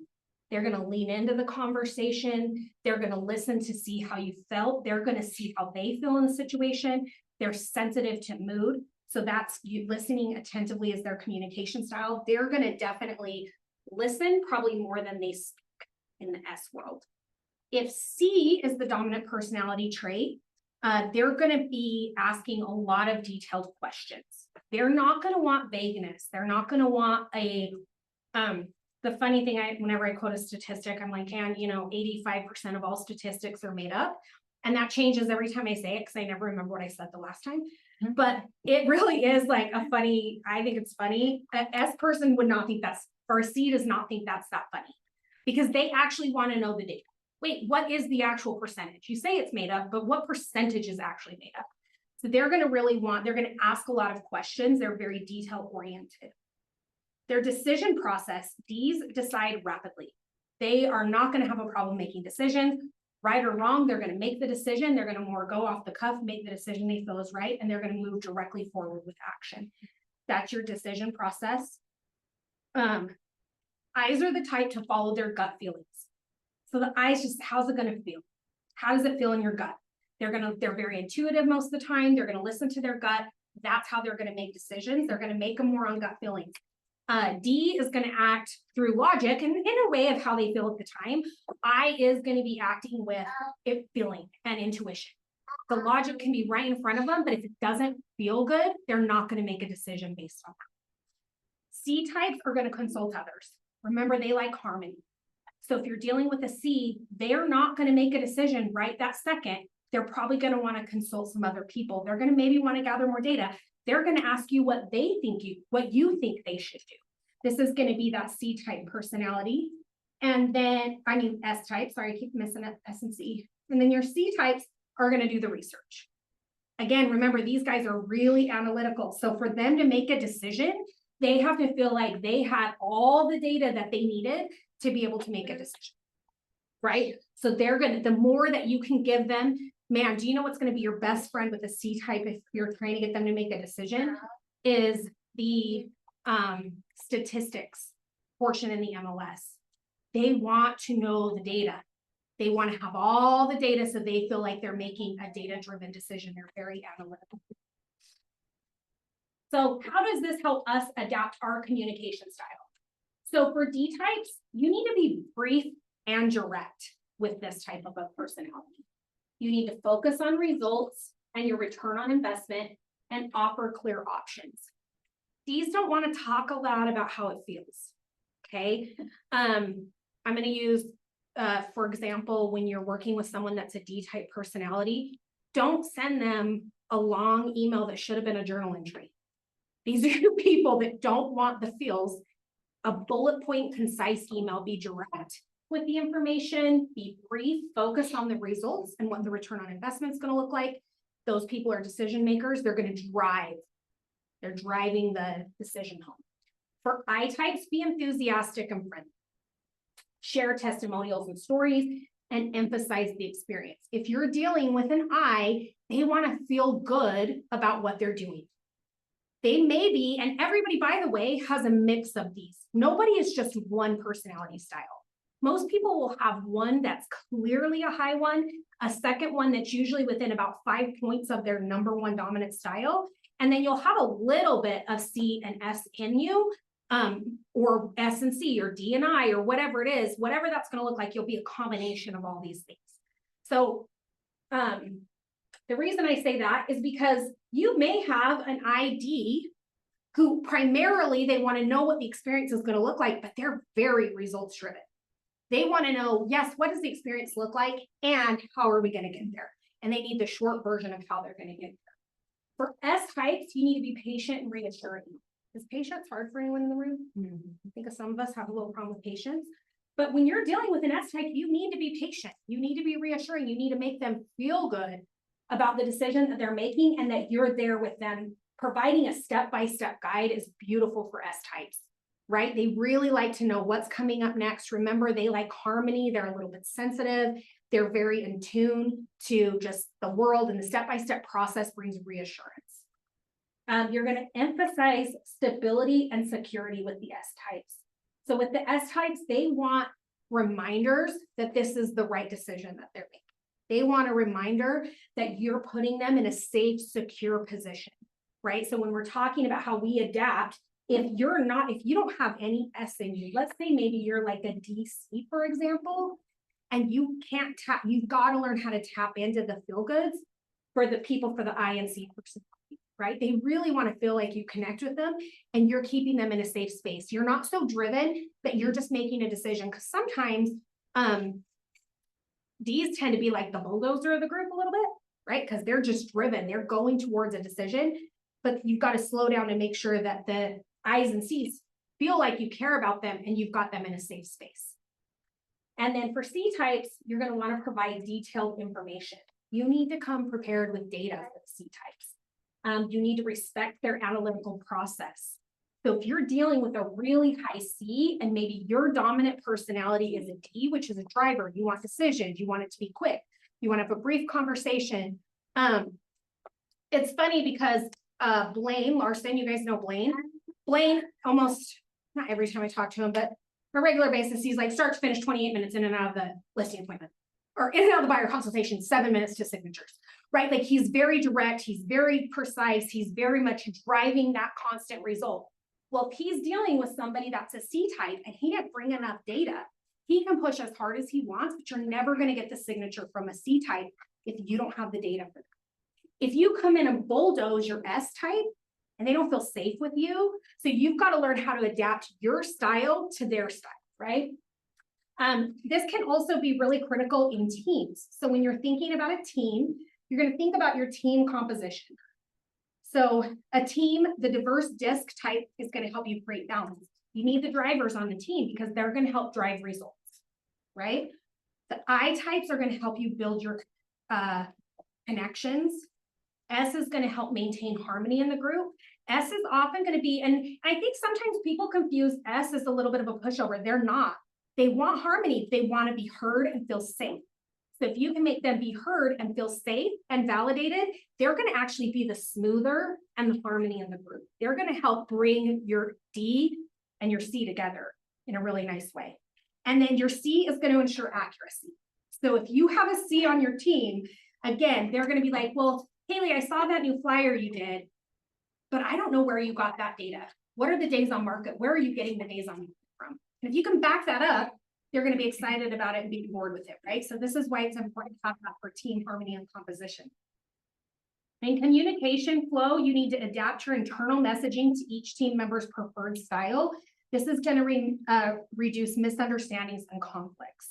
They're gonna lean into the conversation. They're gonna listen to see how you felt. They're gonna see how they feel in the situation. They're sensitive to mood. So that's you listening attentively as their communication style. They're gonna definitely listen probably more than they speak in the S world. If C is the dominant personality trait, they're gonna be asking a lot of detailed questions. They're not gonna want vagueness. They're not gonna want the funny thing, whenever I quote a statistic, I'm like, and 85% of all statistics are made up. And that changes every time I say it, because I never remember what I said the last time. But it really is like I think it's funny. An S person would not think or a C does not think that's that funny. Because they actually want to know the data. Wait, what is the actual percentage? You say it's made up, but what percentage is actually made up? So they're going to ask a lot of questions. They're very detail oriented. Their decision process, D's decide rapidly. They are not going to have a problem making decisions, right or wrong. They're going to make the decision. They're going to more go off the cuff, make the decision they feel is right, and they're going to move directly forward with action. That's your decision process. I's are the type to follow their gut feelings. So the I's just, how's it going to feel? How does it feel in your gut? They're very intuitive most of the time. They're going to listen to their gut. That's how they're going to make decisions. They're going to make them more on gut feelings. D is going to act through logic and in a way of how they feel at the time. I is going to be acting with feeling and intuition. The logic can be right in front of them, but if it doesn't feel good, they're not going to make a decision based on that. C types are going to consult others. Remember, they like harmony. So if you're dealing with a C, they're not going to make a decision right that second. They're probably going to want to consult some other people. They're going to maybe want to gather more data. They're going to ask you what you think they should do. This is going to be that C type personality. And then, S type, sorry, I keep missing it, S and C. And then your C types are going to do the research. Again, remember, these guys are really analytical. So for them to make a decision, they have to feel like they had all the data that they needed to be able to make a decision, right? So the more that you can give them, man, do you know what's going to be your best friend with a C type if you're trying to get them to make a decision is the statistics portion in the MLS. They want to know the data. They want to have all the data so they feel like they're making a data-driven decision. They're very analytical. So how does this help us adapt our communication style? So for D types, you need to be brief and direct with this type of a personality. You need to focus on results and your return on investment and offer clear options. D's don't want to talk a lot about how it feels. Okay. I'm going to use, for example, when you're working with someone that's a D type personality, don't send them a long email that should have been a journal entry. These are your people that don't want the feels. A bullet point, concise email, be direct with the information, be brief, focus on the results and what the return on investment is going to look like. Those people are decision makers. They're going to drive. They're driving the decision home. For I types, be enthusiastic and friendly. Share testimonials and stories and emphasize the experience. If you're dealing with an I, they want to feel good about what they're doing. They may be, and everybody, by the way, has a mix of these. Nobody is just one personality style. Most people will have one that's clearly a high one, a second one that's usually within about 5 points of their number one dominant style. And then you'll have a little bit of C and S in you, or S and C or D and I or whatever it is, whatever that's going to look like, you'll be a combination of all these things. So the reason I say that is because you may have an ID who primarily they want to know what the experience is going to look like, but they're very results driven. They want to know, yes, what does the experience look like and how are we going to get there? And they need the short version of how they're going to get there. For S types, you need to be patient and reassuring. Is patience hard for anyone in the room? I think some of us have a little problem with patience. But when you're dealing with an S type, you need to be patient. You need to be reassuring. You need to make them feel good about the decision that they're making and that you're there with them. Providing a step-by-step guide is beautiful for S types, right? They really like to know what's coming up next. Remember, they like harmony. They're a little bit sensitive. They're very in tune to just the world, and the step-by-step process brings reassurance. You're going to emphasize stability and security with the S types. So with the S types, they want reminders that this is the right decision that they're making. They want a reminder that you're putting them in a safe, secure position, right? So when we're talking about how we adapt, if you don't have any S in you, let's say maybe you're like a DC, for example, and you can't tap, you've got to learn how to tap into the feel goods for the people, for the I and C personality, right? They really want to feel like you connect with them and you're keeping them in a safe space. You're not so driven that you're just making a decision, because sometimes D's tend to be like the bulldozer of the group a little bit, right? Because they're just driven, they're going towards a decision, but you've got to slow down and make sure that the I's and C's feel like you care about them and you've got them in a safe space. And then for C types, you're going to want to provide detailed information. You need to come prepared with data for the C types. You need to respect their analytical process. So if you're dealing with a really high C and maybe your dominant personality is a D, which is a driver, you want decisions, you want it to be quick, you want to have a brief conversation. It's funny because Blaine Larson, you guys know Blaine. Blaine, almost, not every time I talk to him, but on a regular basis, he's like start to finish 28 minutes in and out of the listing appointment, or in and out of the buyer consultation, 7 minutes to signatures, right? Like he's very direct, he's very precise, he's very much driving that constant result. Well, if he's dealing with somebody that's a C type and he didn't bring enough data, he can push as hard as he wants, but you're never going to get the signature from a C type if you don't have the data for them. If you come in and bulldoze your S type and they don't feel safe with you, so you've got to learn how to adapt your style to their style, right? This can also be really critical in teams. So when you're thinking about a team, you're going to think about your team composition. So a team, the diverse disc type is going to help you create balance. You need the drivers on the team because they're going to help drive results, right? The I types are going to help you build your connections. S is going to help maintain harmony in the group. S is often going to be, and I think sometimes people confuse S as a little bit of a pushover. They're not. They want harmony. They want to be heard and feel safe. So if you can make them be heard and feel safe and validated, they're going to actually be the smoother and the harmony in the group. They're going to help bring your D and your C together in a really nice way. And then your C is going to ensure accuracy. So if you have a C on your team, again, they're going to be like, well, Haley, I saw that new flyer you did, but I don't know where you got that data. What are the days on market? Where are you getting the days on market from? And if you can back that up, they're going to be excited about it and be bored with it, right? So this is why it's important to talk about for team harmony and composition. In communication flow, you need to adapt your internal messaging to each team member's preferred style. This is going to reduce misunderstandings and conflicts.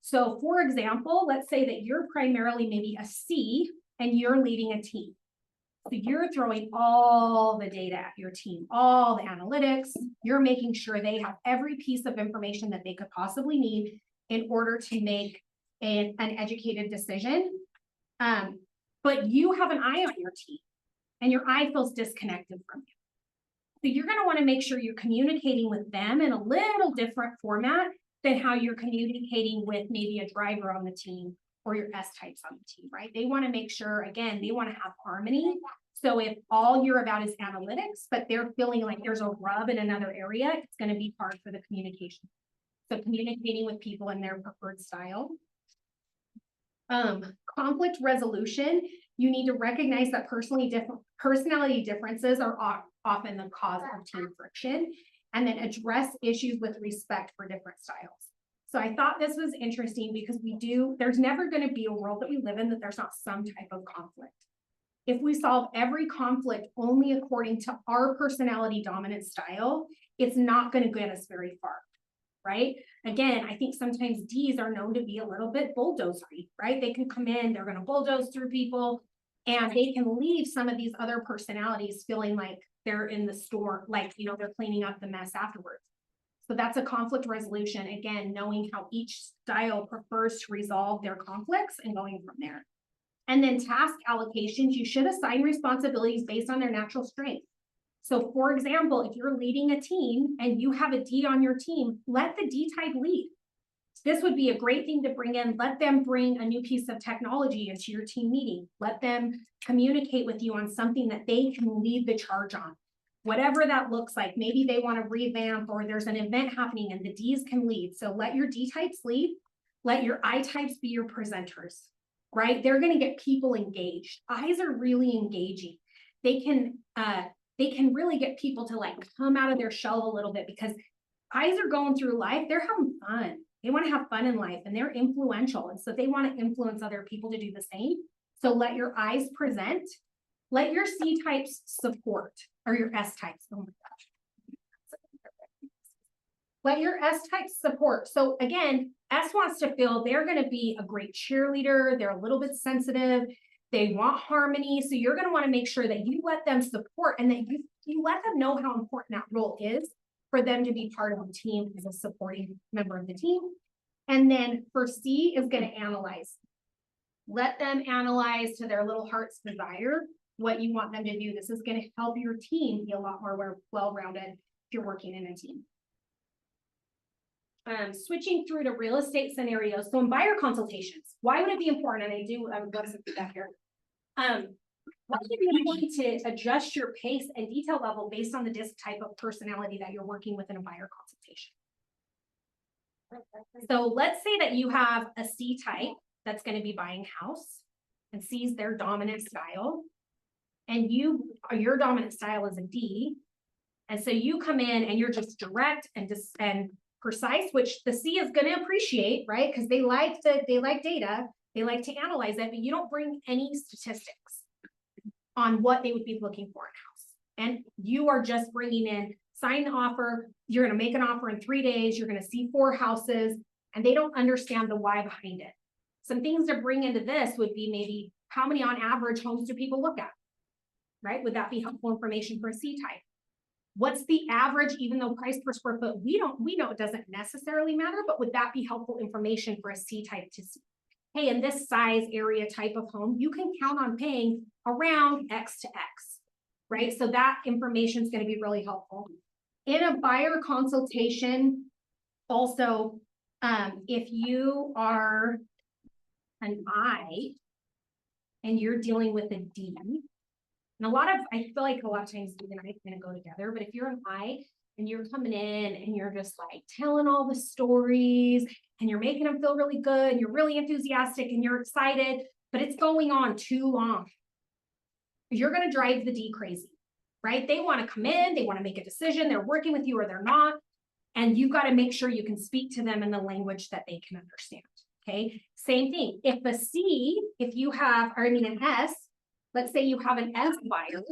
So for example, let's say that you're primarily maybe a C and you're leading a team. So you're throwing all the data at your team, all the analytics. You're making sure they have every piece of information that they could possibly need in order to make an educated decision. But you have an eye on your team and your eye feels disconnected from you. So you're going to want to make sure you're communicating with them in a little different format than how you're communicating with maybe a driver on the team or your S types on the team, right? They want to make sure, again, they want to have harmony. So if all you're about is analytics, but they're feeling like there's a rub in another area, it's going to be hard for the communication. So communicating with people in their preferred style. Conflict resolution, you need to recognize that personality differences are often the cause of team friction, and then address issues with respect for different styles. So I thought this was interesting because there's never going to be a world that we live in that there's not some type of conflict. If we solve every conflict only according to our personality dominant style, it's not going to get us very far, right? Again, I think sometimes D's are known to be a little bit bulldozery, right? They can come in, they're going to bulldoze through people, and they can leave some of these other personalities feeling like they're in the store, like, they're cleaning up the mess afterwards. So that's a conflict resolution. Again, knowing how each style prefers to resolve their conflicts and going from there. And then task allocations, you should assign responsibilities based on their natural strength. So for example, if you're leading a team and you have a D on your team, let the D type lead. This would be a great thing to bring in. Let them bring a new piece of technology into your team meeting. Let them communicate with you on something that they can lead the charge on. Whatever that looks like, maybe they want to revamp or there's an event happening and the Ds can lead. So let your D types lead, let your I types be your presenters, right? They're going to get people engaged. I's are really engaging. They can really get people to like come out of their shell a little bit because I's are going through life. They're having fun. They want to have fun in life and they're influential. And so they want to influence other people to do the same. So let your I's present, let your C types support, or your S types. Oh my gosh. Let your S types support. So again, S wants to feel they're going to be a great cheerleader. They're a little bit sensitive. They want harmony. So you're going to want to make sure that you let them support and that you let them know how important that role is for them to be part of the team as a supporting member of the team. And then for C is going to analyze. Let them analyze to their little heart's desire what you want them to do. This is going to help your team be a lot more well-rounded if you're working in a team. Switching through to real estate scenarios. So in buyer consultations, why would it be important? And I would love some feedback here. Why would it be important to adjust your pace and detail level based on the disc type of personality that you're working with in a buyer consultation? So let's say that you have a C type that's going to be buying a house and sees their dominant style. And your dominant style is a D. And so you come in and you're just direct and precise, which the C is going to appreciate, right? Because they like data, they like to analyze it, but you don't bring any statistics on what they would be looking for in a house. And you are just bringing in, sign the offer, you're going to make an offer in 3 days, you're going to see 4 houses, and they don't understand the why behind it. Some things to bring into this would be maybe how many on average homes do people look at, right? Would that be helpful information for a C type? What's the average, even though price per square foot, we know it doesn't necessarily matter, but would that be helpful information for a C type to see? Hey, in this size area type of home, you can count on paying around X to X, right? So that information is going to be really helpful. In a buyer consultation, also, if you are an I and you're dealing with a D, and I feel like a lot of times D and I kind of go together, but if you're an I and you're coming in and you're just like telling all the stories and you're making them feel really good and you're really enthusiastic and you're excited, but it's going on too long, you're going to drive the D crazy, right? They want to come in, they want to make a decision, they're working with you or they're not, and you've got to make sure you can speak to them in the language that they can understand, okay? Same thing, if a C, an S, let's say you have an S buyer,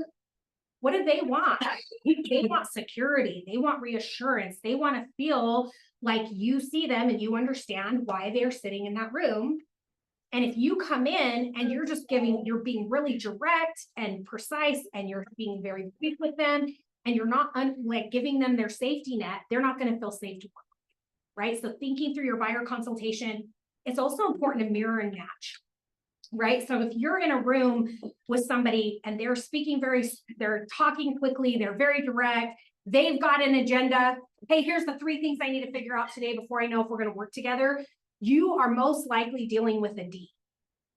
what do they want? They want security. They want reassurance. They want to feel like you see them and you understand why they're sitting in that room. And if you come in and you're being really direct and precise and you're being very quick with them and you're not giving them their safety net, they're not going to feel safe to work with, right? So thinking through your buyer consultation, it's also important to mirror and match. Right? So if you're in a room with somebody and they're they're talking quickly, they're very direct, they've got an agenda. Hey, here's the 3 things I need to figure out today before I know if we're going to work together. You are most likely dealing with a D,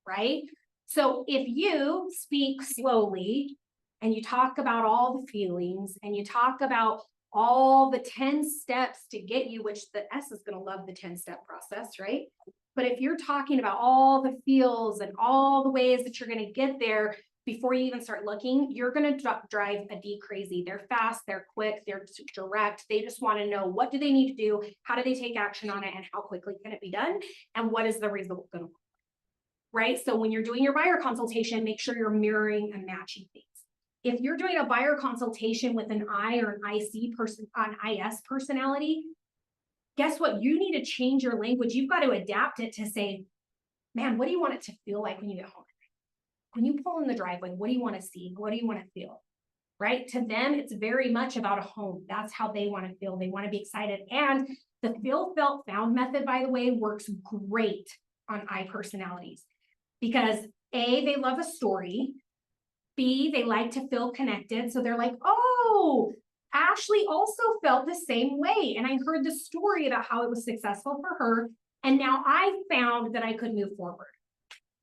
right? So if you speak slowly and you talk about all the feelings and you talk about all the 10 steps to get you, which the S is going to love the 10-step process, right? But if you're talking about all the feels and all the ways that you're going to get there before you even start looking, you're going to drive a D crazy. They're fast, they're quick, they're direct. They just want to know, what do they need to do? How do they take action on it? And how quickly can it be done? And what is the result going to look like? Right? So when you're doing your buyer consultation, make sure you're mirroring and matching things. If you're doing a buyer consultation with an I or an IC person, an IS personality, guess what? You need to change your language. You've got to adapt it to say, man, what do you want it to feel like when you get home? When you pull in the driveway, what do you want to see? What do you want to feel? Right? To them, it's very much about a home. That's how they want to feel. They want to be excited. And the feel, felt, found method, by the way, works great on I personalities because A, they love a story. B, they like to feel connected. So they're like, oh, Ashley also felt the same way. And I heard the story about how it was successful for her. And now I found that I could move forward,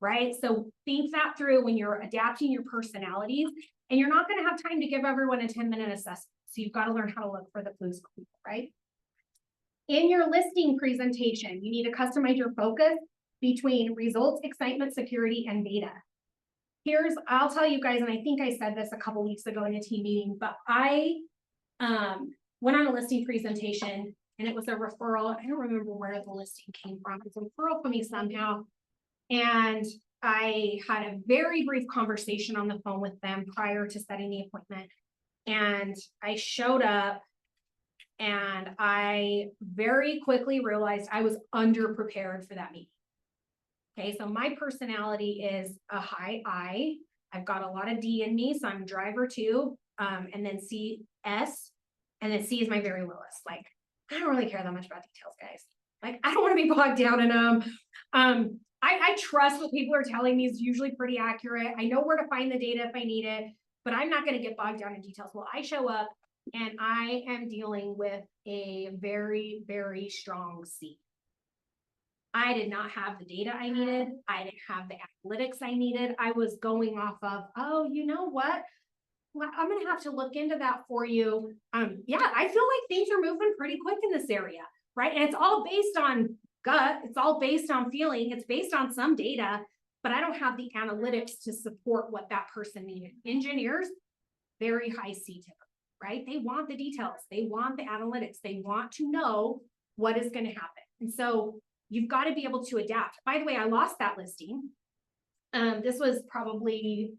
right? So think that through when you're adapting your personalities And you're not gonna have time to give everyone a 10-minute assessment. So you've got to learn how to look for the clues, right? In your listing presentation, you need to customize your focus between results, excitement, security, and data. I'll tell you guys, and I think I said this a couple weeks ago in a team meeting, but I went on a listing presentation and it was a referral. I don't remember where the listing came from. It's a referral from me somehow. And I had a very brief conversation on the phone with them prior to setting the appointment. And I showed up and I very quickly realized I was underprepared for that meeting. Okay, so my personality is a high I. I've got a lot of D in me, so I'm driver too, and then C, S, and then C is my very lowest. Like, I don't really care that much about details, guys. Like, I don't want to be bogged down in them. I trust what people are telling me is usually pretty accurate. I know where to find the data if I need it, but I'm not going to get bogged down in details. Well, I show up and I am dealing with a very, very strong C. I did not have the data I needed. I didn't have the analytics I needed. I was going off of, oh, you know what? Well, I'm going to have to look into that for you. Yeah, I feel like things are moving pretty quick in this area, right? And it's all based on gut. It's all based on feeling. It's based on some data, but I don't have the analytics to support what that person needed. Engineers, very high C type, right? They want the details. They want the analytics. They want to know what is going to happen. And so you've got to be able to adapt. By the way, I lost that listing. This was probably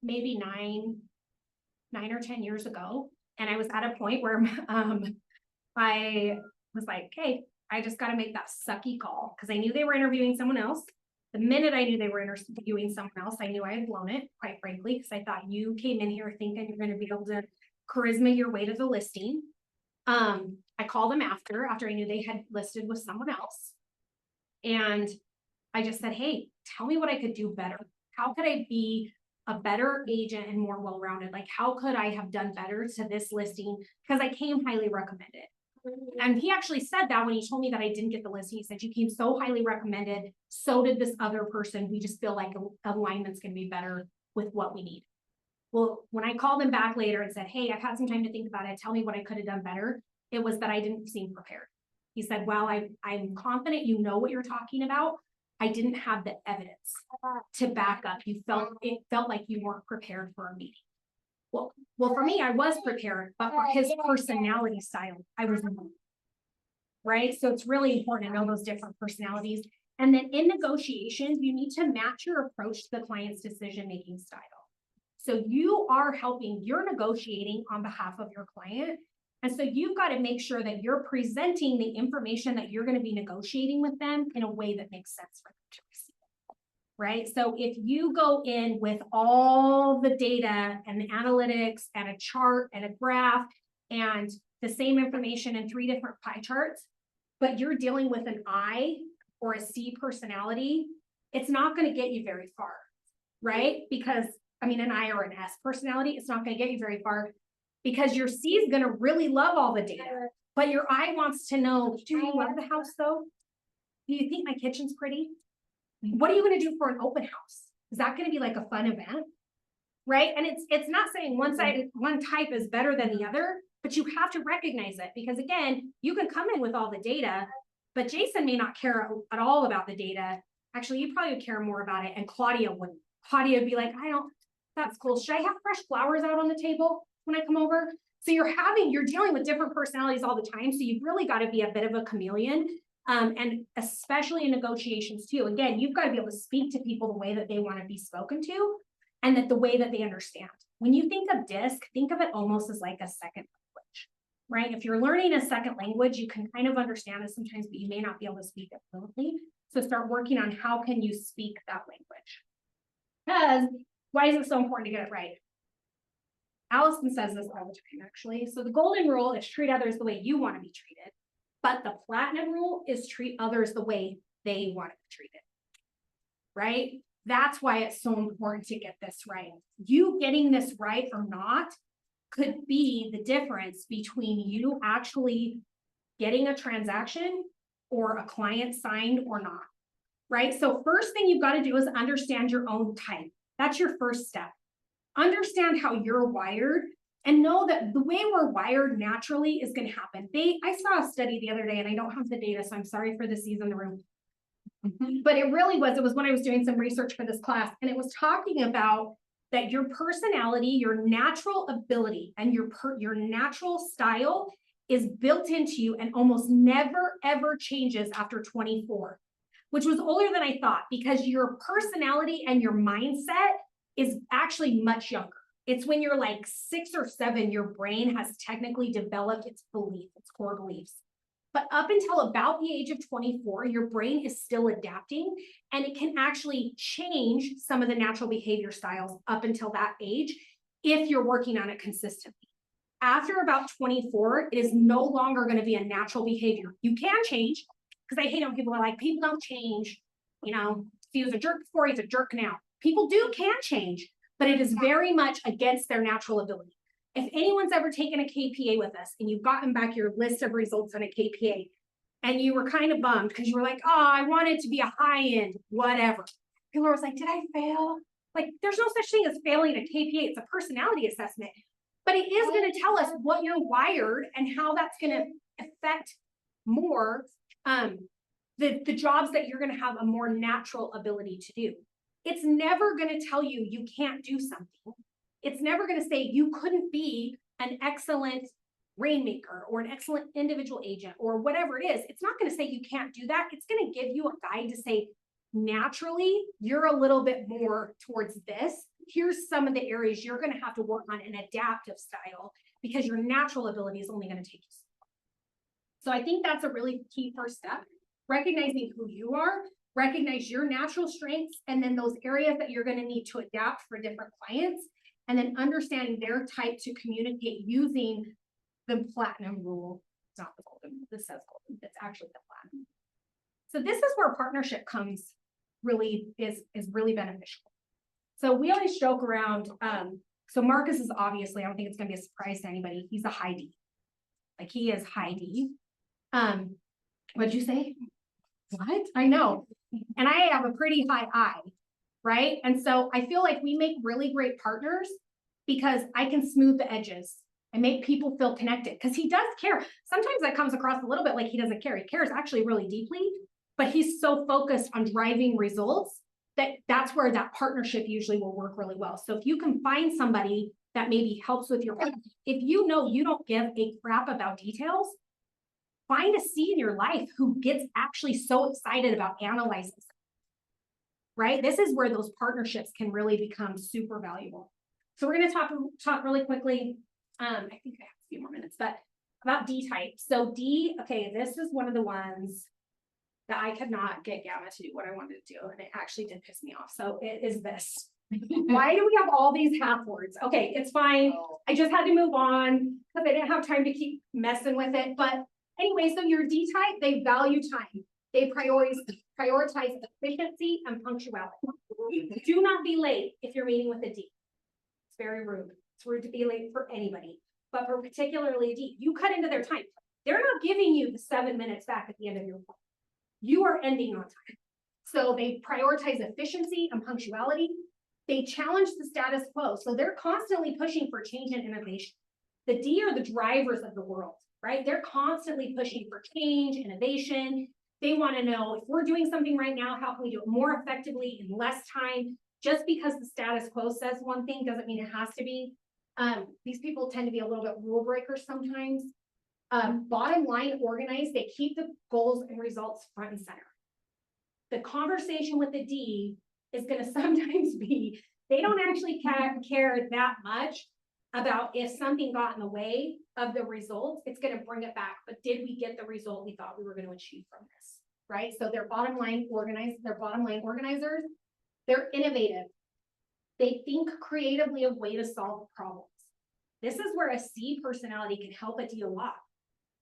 maybe nine or 10 years ago. And I was at a point where I was like, hey, I just got to make that sucky call because I knew they were interviewing someone else. The minute I knew they were interviewing someone else, I knew I had blown it, quite frankly, because I thought you came in here thinking you're going to be able to charisma your way to the listing. I called them after I knew they had listed with someone else. And I just said, hey, tell me what I could do better. How could I be a better agent and more well-rounded? Like, how could I have done better to this listing? Because I came highly recommended. And he actually said that when he told me that I didn't get the listing. He said, you came so highly recommended. So did this other person. We just feel like alignment's going to be better with what we need. Well, when I called him back later and said, hey, I've had some time to think about it. Tell me what I could have done better. It was that I didn't seem prepared. He said, well, I'm confident you know what you're talking about. I didn't have the evidence to back up. It felt like you weren't prepared for a meeting. Well, for me, I was prepared, but for his personality style, I was not. Right? So it's really important to know those different personalities. And then in negotiations, you need to match your approach to the client's decision-making style. So you are you're negotiating on behalf of your client. And so you've got to make sure that you're presenting the information that you're going to be negotiating with them in a way that makes sense for them to receive. Right? So if you go in with all the data and the analytics and a chart and a graph and the same information in 3 different pie charts, but you're dealing with an I or a C personality, it's not going to get you very far, right? Because, I mean, an I or an S personality, it's not going to get you very far because your C is going to really love all the data, but your I wants to know, do you love the house though? Do you think my kitchen's pretty? What are you going to do for an open house? Is that going to be like a fun event? Right? And it's not saying one type is better than the other, but you have to recognize it because again, you can come in with all the data, but Jason may not care at all about the data. Actually, you probably would care more about it. And Claudia wouldn't. Claudia would be like, that's cool. Should I have fresh flowers out on the table when I come over? So you're dealing with different personalities all the time. So you've really got to be a bit of a chameleon. And especially in negotiations too. Again, you've got to be able to speak to people the way that they want to be spoken to and that the way that they understand. When you think of DISC, think of it almost as like a second language, right? If you're learning a second language, you can kind of understand it sometimes, but you may not be able to speak it fluently. So start working on how can you speak that language. Because why is it so important to get it right? Allison says this all the time, actually. So the golden rule is treat others the way you want to be treated. But the platinum rule is treat others the way they want to be treated, right? That's why it's so important to get this right. You getting this right or not could be the difference between you actually getting a transaction or a client signed or not, right? So first thing you've got to do is understand your own type. That's your first step. understand how you're wired and know that the way we're wired naturally is gonna happen. I saw a study the other day, and I don't have the data, so I'm sorry for the C's in the room. But it was when I was doing some research for this class, and it was talking about that your personality, your natural ability, and your natural style is built into you and almost never, ever changes after 24, which was older than I thought, because your personality and your mindset is actually much younger. It's when you're like 6 or 7, your brain has technically developed its core beliefs. But up until about the age of 24, your brain is still adapting, and it can actually change some of the natural behavior styles up until that age if you're working on it consistently. After about 24, it is no longer going to be a natural behavior. You can change, because I hate when people are like, people don't change. You know, if he was a jerk before, he's a jerk now. People can change, but it is very much against their natural ability. If anyone's ever taken a KPA with us and you've gotten back your list of results on a KPA and you were kind of bummed because you were like, oh, I want it to be a high end, whatever. People was like, did I fail? Like, there's no such thing as failing a KPA. It's a personality assessment, but it is going to tell us what you're wired and how that's going to affect more the jobs that you're going to have a more natural ability to do. It's never going to tell you you can't do something. It's never going to say you couldn't be an excellent rainmaker or an excellent individual agent or whatever it is. It's not going to say you can't do that. It's going to give you a guide to say, naturally, you're a little bit more towards this. Here's some of the areas you're going to have to work on an adaptive style because your natural ability is only going to take you so far. So I think that's a really key first step, recognizing who you are, recognize your natural strengths, and then those areas that you're going to need to adapt for different clients, and then understanding their type to communicate using the platinum rule. It's not the golden, this says golden, it's actually the platinum. So this is where partnership comes really is really beneficial. So we always joke around, so Marcus is obviously, I don't think it's gonna be a surprise to anybody, he's a high D. Like he is high D. What'd you say? What? I know. And I have a pretty high I, right? And so I feel like we make really great partners because I can smooth the edges and make people feel connected, because he does care. Sometimes that comes across a little bit like he doesn't care. He cares actually really deeply, but he's so focused on driving results that's where that partnership usually will work really well. So if you can find somebody that maybe helps with your, if you know you don't give a crap about details, find a C in your life who gets actually so excited about analyzing, right? This is where those partnerships can really become super valuable. So we're going to talk really quickly. I think I have a few more minutes, but about D type. So D, okay, this is one of the ones that I could not get Gamma to do what I wanted to do, and it actually did piss me off. So it is this. Why do we have all these half words? Okay, it's fine. I just had to move on because I didn't have time to keep messing with it. But anyway, so your D type, they value time. They prioritize efficiency and punctuality. Do not be late if you're meeting with a D. It's very rude. It's rude to be late for anybody, but for particularly a D, you cut into their time. They're not giving you the 7 minutes back at the end of your call. You are ending on time. So they prioritize efficiency and punctuality. They challenge the status quo. So they're constantly pushing for change and innovation. The D are the drivers of the world, right? They're constantly pushing for change, innovation. They want to know if we're doing something right now, how can we do it more effectively in less time? Just because the status quo says one thing doesn't mean it has to be. These people tend to be a little bit rule breakers sometimes. Bottom line organized, they keep the goals and results front and center. The conversation with the D is going to sometimes be, they don't actually care that much about if something got in the way of the results. It's going to bring it back, but did we get the result we thought we were going to achieve from this, right? So they're bottom line organizers. They're innovative. They think creatively of way to solve problems. This is where a C personality can help a D a lot,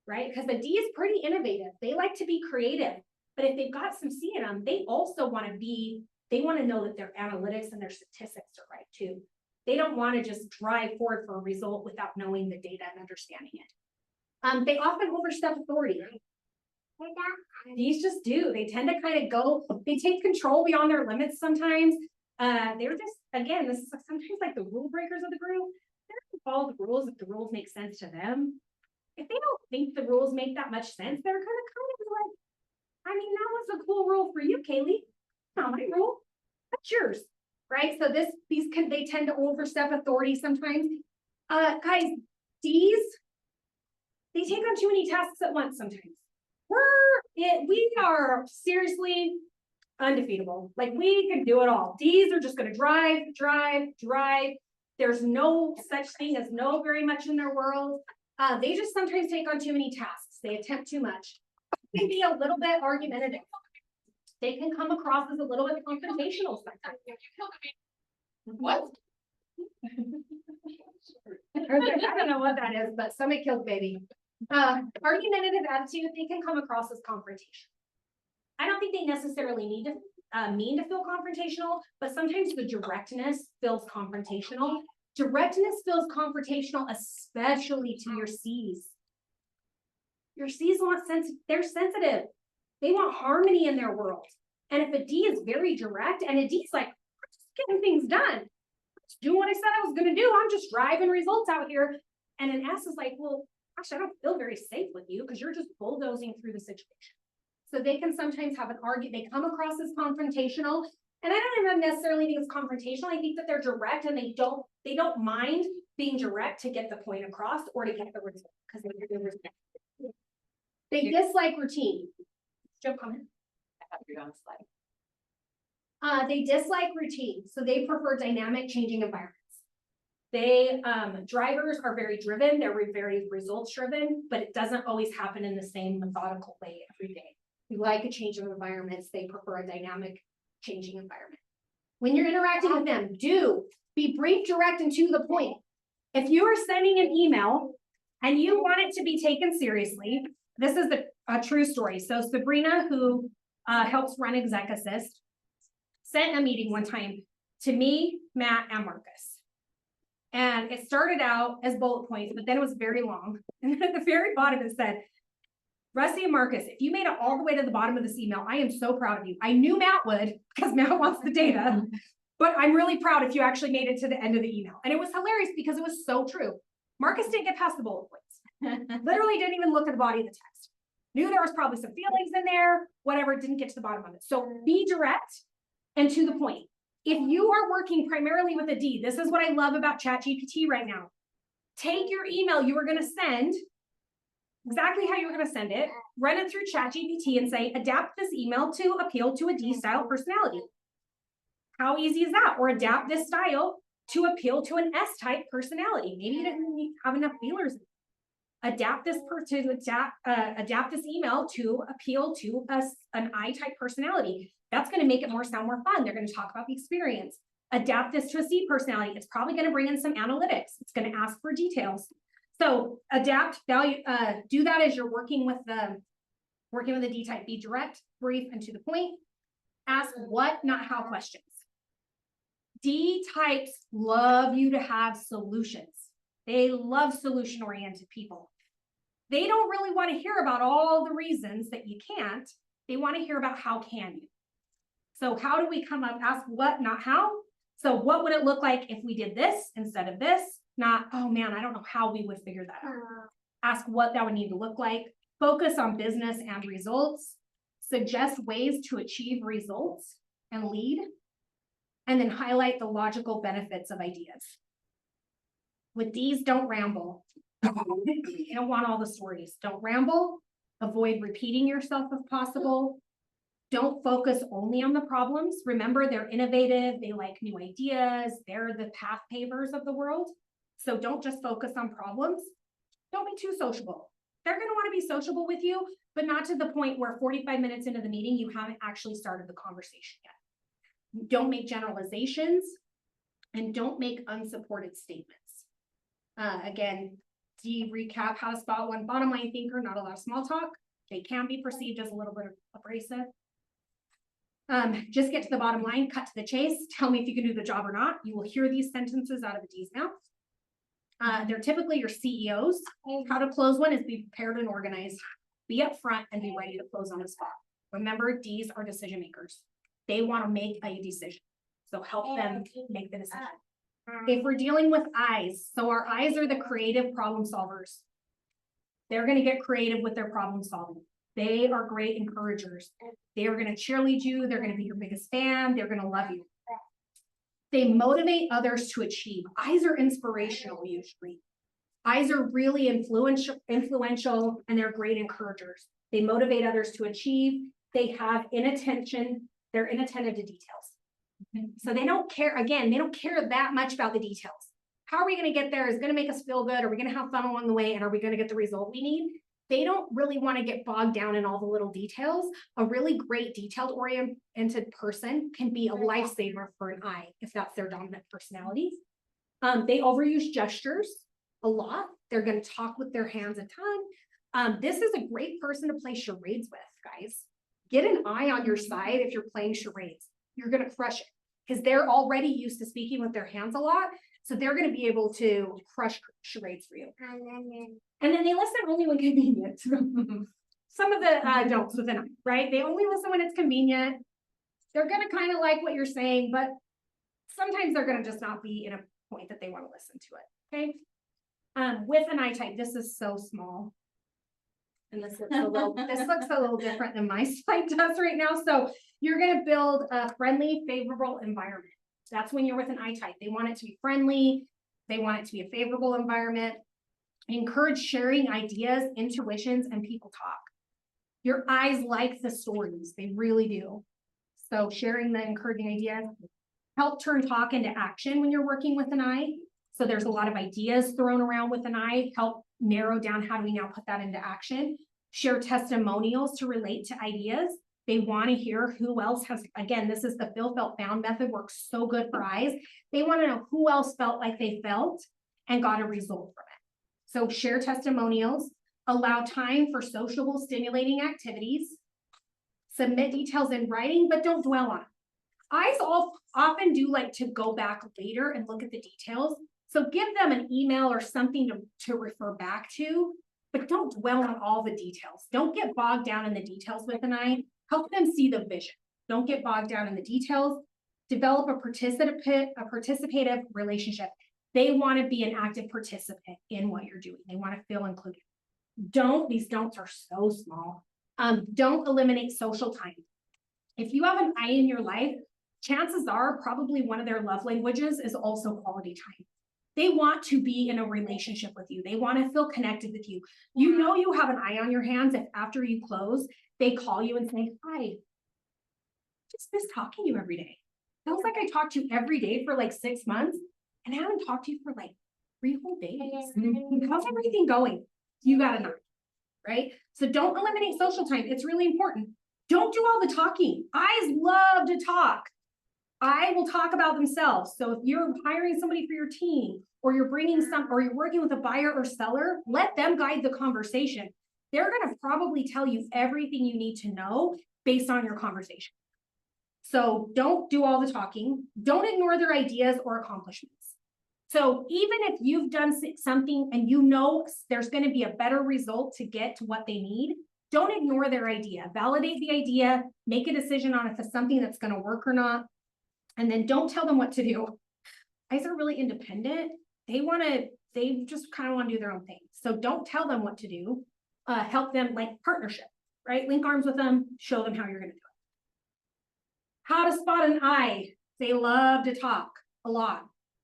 right? Because the D is pretty innovative. They like to be creative, but if they've got some C in them, they also want to know that their analytics and their statistics are right too. They don't want to just drive forward for a result without knowing the data and understanding it. They often overstep authority. These just do. They tend to kind of go, they take control beyond their limits sometimes. They're just, again, this is sometimes like the rule breakers of the group. They're gonna follow the rules if the rules make sense to them. If they don't think the rules make that much sense, they're gonna kind of like, I mean, that was a cool rule for you, Kaylee. Not my rule. That's yours, right? So they tend to overstep authority sometimes. Guys, D's, they take on too many tasks at once sometimes. We are seriously undefeatable. Like, we can do it all. D's are just gonna drive. There's no such thing as no very much in their world. They just sometimes take on too many tasks. They attempt too much. They can be a little bit argumentative. They can come across as a little bit confrontational sometimes. What? I don't know what that is, but somebody killed baby. Argumentative attitude, they can come across as confrontational. I don't think they necessarily need to mean to feel confrontational, but sometimes the directness feels confrontational. Directness feels confrontational, especially to your C's. Your C's they're sensitive. They want harmony in their world. And if a D is very direct and a D's like, I'm just getting things done. Just doing what I said I was gonna do. I'm just driving results out here. And an S is like, well, gosh, I don't feel very safe with you because you're just bulldozing through the situation. So they can sometimes have an argument. They come across as confrontational. And I don't even necessarily think it's confrontational. I think that they're direct and they don't mind being direct to get the point across or to get the result because they dislike routine. Joe, comment. I thought you were on the slide. They dislike routine, so they prefer dynamic changing environments. They, drivers are very driven, they're very results driven, but it doesn't always happen in the same methodical way every day. We like a change of environments, they prefer a dynamic changing environment. When you're interacting with them, be brief, direct, and to the point. If you are sending an email and you want it to be taken seriously, this is a true story. So Sabrina, who helps run Exec Assist, sent a meeting one time to me, Matt, and Marcus. And it started out as bullet points, but then it was very long. And at the very bottom it said, Rusty and Marcus, if you made it all the way to the bottom of this email, I am so proud of you. I knew Matt would because Matt wants the data, but I'm really proud if you actually made it to the end of the email. And it was hilarious because it was so true. Marcus didn't get past the bullet points. Literally didn't even look at the body of the text. Knew there was probably some feelings in there, whatever, didn't get to the bottom of it. So be direct and to the point. If you are working primarily with a D, this is what I love about ChatGPT right now. Take your email you were going to send, exactly how you were going to send it, run it through ChatGPT and say, adapt this email to appeal to a D style personality. How easy is that? Or adapt this style to appeal to an S type personality. Maybe you didn't have enough feelers. Adapt this email to appeal to an I type personality. That's going to make it sound more fun. They're going to talk about the experience. Adapt this to a C personality. It's probably going to bring in some analytics. It's going to ask for details. So adapt value, do that as you're working with the D type. Be direct, brief, and to the point. Ask what, not how questions. D types love you to have solutions. They love solution-oriented people. They don't really want to hear about all the reasons that you can't. They want to hear about how can you. So how do we come up, ask what, not how? So what would it look like if we did this instead of this? Not, oh man, I don't know how we would figure that out. Ask what that would need to look like. Focus on business and results. Suggest ways to achieve results and lead. And then highlight the logical benefits of ideas. With these, don't ramble. You don't want all the stories. Don't ramble. Avoid repeating yourself if possible. Don't focus only on the problems. Remember, they're innovative. They like new ideas. They're the path pavers of the world. So don't just focus on problems. Don't be too sociable. They're going to want to be sociable with you, but not to the point where 45 minutes into the meeting, you haven't actually started the conversation yet. Don't make generalizations and don't make unsupported statements. Again, D recap how to spot one bottom line thinker, not a lot of small talk. They can be perceived as a little bit abrasive. Just get to the bottom line, cut to the chase. Tell me if you can do the job or not. You will hear these sentences out of a D's mouth. They're typically your CEOs. How to close one is be prepared and organized. Be upfront and be ready to close on the spot. Remember, D's are decision makers. They want to make a decision. So help them make the decision. If we're dealing with eyes, so our eyes are the creative problem solvers. They're gonna get creative with their problem solving. They are great encouragers. They are gonna cheerlead you, they're gonna be your biggest fan, they're gonna love you. They motivate others to achieve. Eyes are inspirational usually. Eyes are really influential, and they're great encouragers. They motivate others to achieve. They have inattention, they're inattentive to details. So they don't care, again, they don't care that much about the details. How are we gonna get there? Is it gonna make us feel good? Are we gonna have fun along the way? And are we gonna get the result we need? They don't really want to get bogged down in all the little details. A really great detailed oriented person can be a lifesaver for an eye if that's their dominant personality. They overuse gestures a lot. They're going to talk with their hands a ton. This is a great person to play charades with, guys. Get an eye on your side if you're playing charades. You're going to crush it because they're already used to speaking with their hands a lot. So they're going to be able to crush charades for you. And then they listen only when convenient. Some of the adults with an eye, right? They only listen when it's convenient. They're going to kind of like what you're saying, but sometimes they're going to just not be in a point that they want to listen to it. Okay. With an eye type, this is so small. And this looks a little different than my slide does right now. So you're going to build a friendly, favorable environment. That's when you're with an eye type. They want it to be friendly. They want it to be a favorable environment. Encourage sharing ideas, intuitions, and people talk. Your eyes like the stories. They really do. So sharing the encouraging ideas. Help turn talk into action when you're working with an eye. So there's a lot of ideas thrown around with an eye. Help narrow down how do we now put that into action. Share testimonials to relate to ideas. They want to hear who else has, again, this is the feel, felt, found method, works so good for eyes. They want to know who else felt like they felt and got a result from it. So share testimonials, allow time for sociable, stimulating activities, submit details in writing, but don't dwell on it. Eyes often do like to go back later and look at the details. So give them an email or something to refer back to, but don't dwell on all the details. Don't get bogged down in the details with an eye. Help them see the vision. Don't get bogged down in the details. Develop a participative relationship. They want to be an active participant in what you're doing. They want to feel included. These don'ts are so small. Don't eliminate social time. If you have an eye in your life, chances are probably one of their love languages is also quality time. They want to be in a relationship with you. They want to feel connected with you. You know you have an eye on your hands if after you close, they call you and say, hi, just miss talking to you every day. Feels like I talk to you every day for like 6 months and I haven't talked to you for like 3 whole days. How's everything going? You got to know, right? So don't eliminate social time. It's really important. Don't do all the talking. Eyes love to talk. I will talk about themselves. So if you're hiring somebody for your team or you're working with a buyer or seller, let them guide the conversation. They're going to probably tell you everything you need to know based on your conversation. So don't do all the talking. Don't ignore their ideas or accomplishments. So even if you've done something and you know there's going to be a better result to get to what they need, don't ignore their idea. Validate the idea, make a decision on if it's something that's going to work or not. And then don't tell them what to do. Eyes are really independent. They just kind of want to do their own thing. So don't tell them what to do. Help them, like partnership, right? Link arms with them, show them how you're going to do it. How to spot an eye. They love to talk a lot.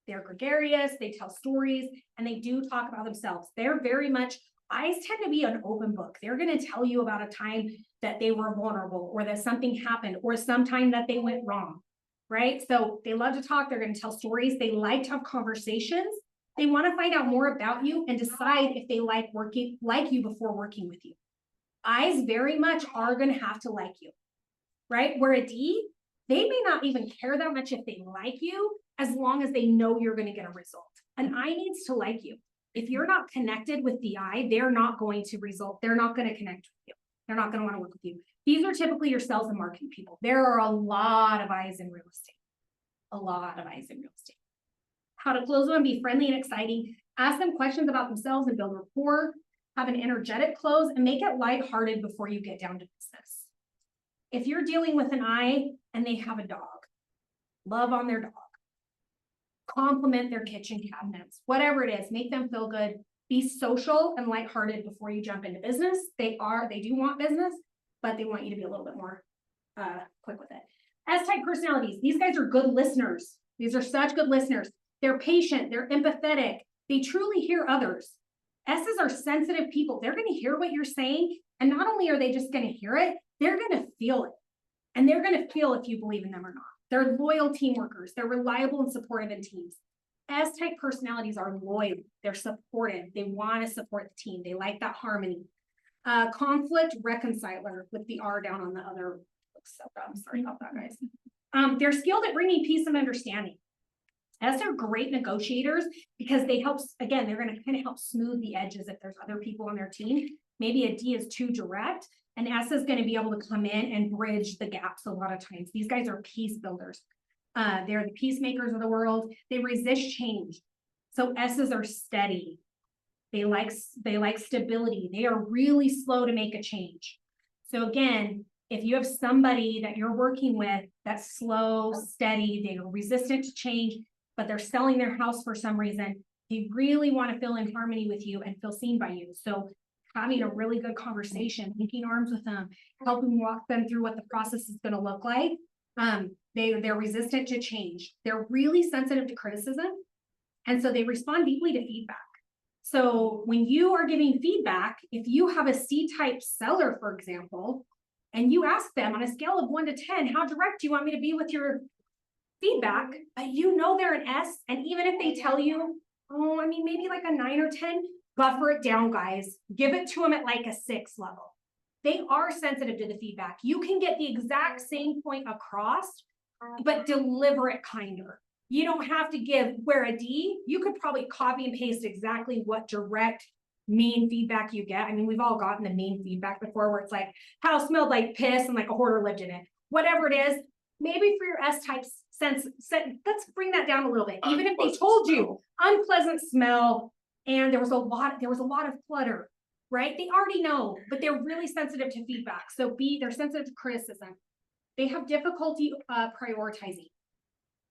They're gregarious, they tell stories, and they do talk about themselves. They're very much, eyes tend to be an open book. They're going to tell you about a time that they were vulnerable or that something happened or sometime that they went wrong. Right? So they love to talk. They're going to tell stories. They like to have conversations. They want to find out more about you and decide if they like you before working with you. Eyes very much are going to have to like you, right? Where a D, they may not even care that much if they like you, as long as they know you're going to get a result. An eye needs to like you. If you're not connected with the eye, they're not going to result. They're not going to connect with you. They're not going to want to work with you. These are typically your sales and marketing people. There are a lot of eyes in real estate. A lot of eyes in real estate. How to close them, be friendly and exciting. Ask them questions about themselves and build rapport. Have an energetic close and make it lighthearted before you get down to business. If you're dealing with an eye and they have a dog, love on their dog. Compliment their kitchen cabinets, whatever it is, make them feel good. Be social and lighthearted before you jump into business. They do want business, but they want you to be a little bit more quick with it. S-type personalities, these guys are good listeners. These are such good listeners. They're patient, they're empathetic, they truly hear others. S's are sensitive people. They're gonna hear what you're saying, and not only are they just gonna hear it, they're gonna feel it. And they're gonna feel if you believe in them or not. They're loyal team workers. They're reliable and supportive in teams. S-type personalities are loyal. They're supportive. They want to support the team. They like that harmony. Conflict reconciler with the R down on the other. So I'm sorry about that, guys. They're skilled at bringing peace and understanding. S are great negotiators because they help, again, they're going to kind of help smooth the edges if there's other people on their team. Maybe a D is too direct, and S is going to be able to come in and bridge the gaps a lot of times. These guys are peace builders. They're the peacemakers of the world. They resist change. So S's are steady. They like stability. They are really slow to make a change. So again, if you have somebody that you're working with that's slow, steady, they are resistant to change, but they're selling their house for some reason, they really want to feel in harmony with you and feel seen by you. So having a really good conversation, linking arms with them, helping walk them through what the process is going to look like. They're resistant to change. They're really sensitive to criticism. And so they respond deeply to feedback. So when you are giving feedback, if you have a C-type seller, for example, and you ask them on a scale of 1 to 10, how direct do you want me to be with your feedback? But you know they're an S, and even if they tell you, oh, I mean, maybe like a 9 or 10, buffer it down, guys. Give it to them at like a 6 level. They are sensitive to the feedback. You can get the exact same point across, but deliver it kinder. You don't have to give, where a D, you could probably copy and paste exactly what direct mean feedback you get. I mean, we've all gotten the mean feedback before where it's like, house smelled like piss and like a hoarder lived in it. Whatever it is, maybe for your S-type sense, let's bring that down a little bit. Even if they told you unpleasant smell and there was a lot of clutter, right? They already know, but they're really sensitive to feedback. So B, they're sensitive to criticism. They have difficulty prioritizing.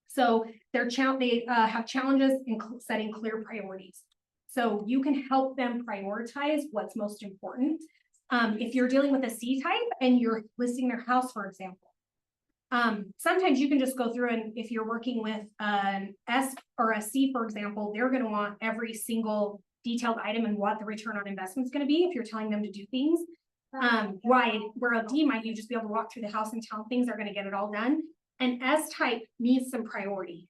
So they have challenges in setting clear priorities. So you can help them prioritize what's most important. If you're dealing with a C-type and you're listing their house, for example, sometimes you can just go through, and if you're working with an S or a C, for example, they're going to want every single detailed item and what the return on investment is going to be if you're telling them to do things. Where a D might you just be able to walk through the house and tell things are going to get it all done. An S-type needs some priority.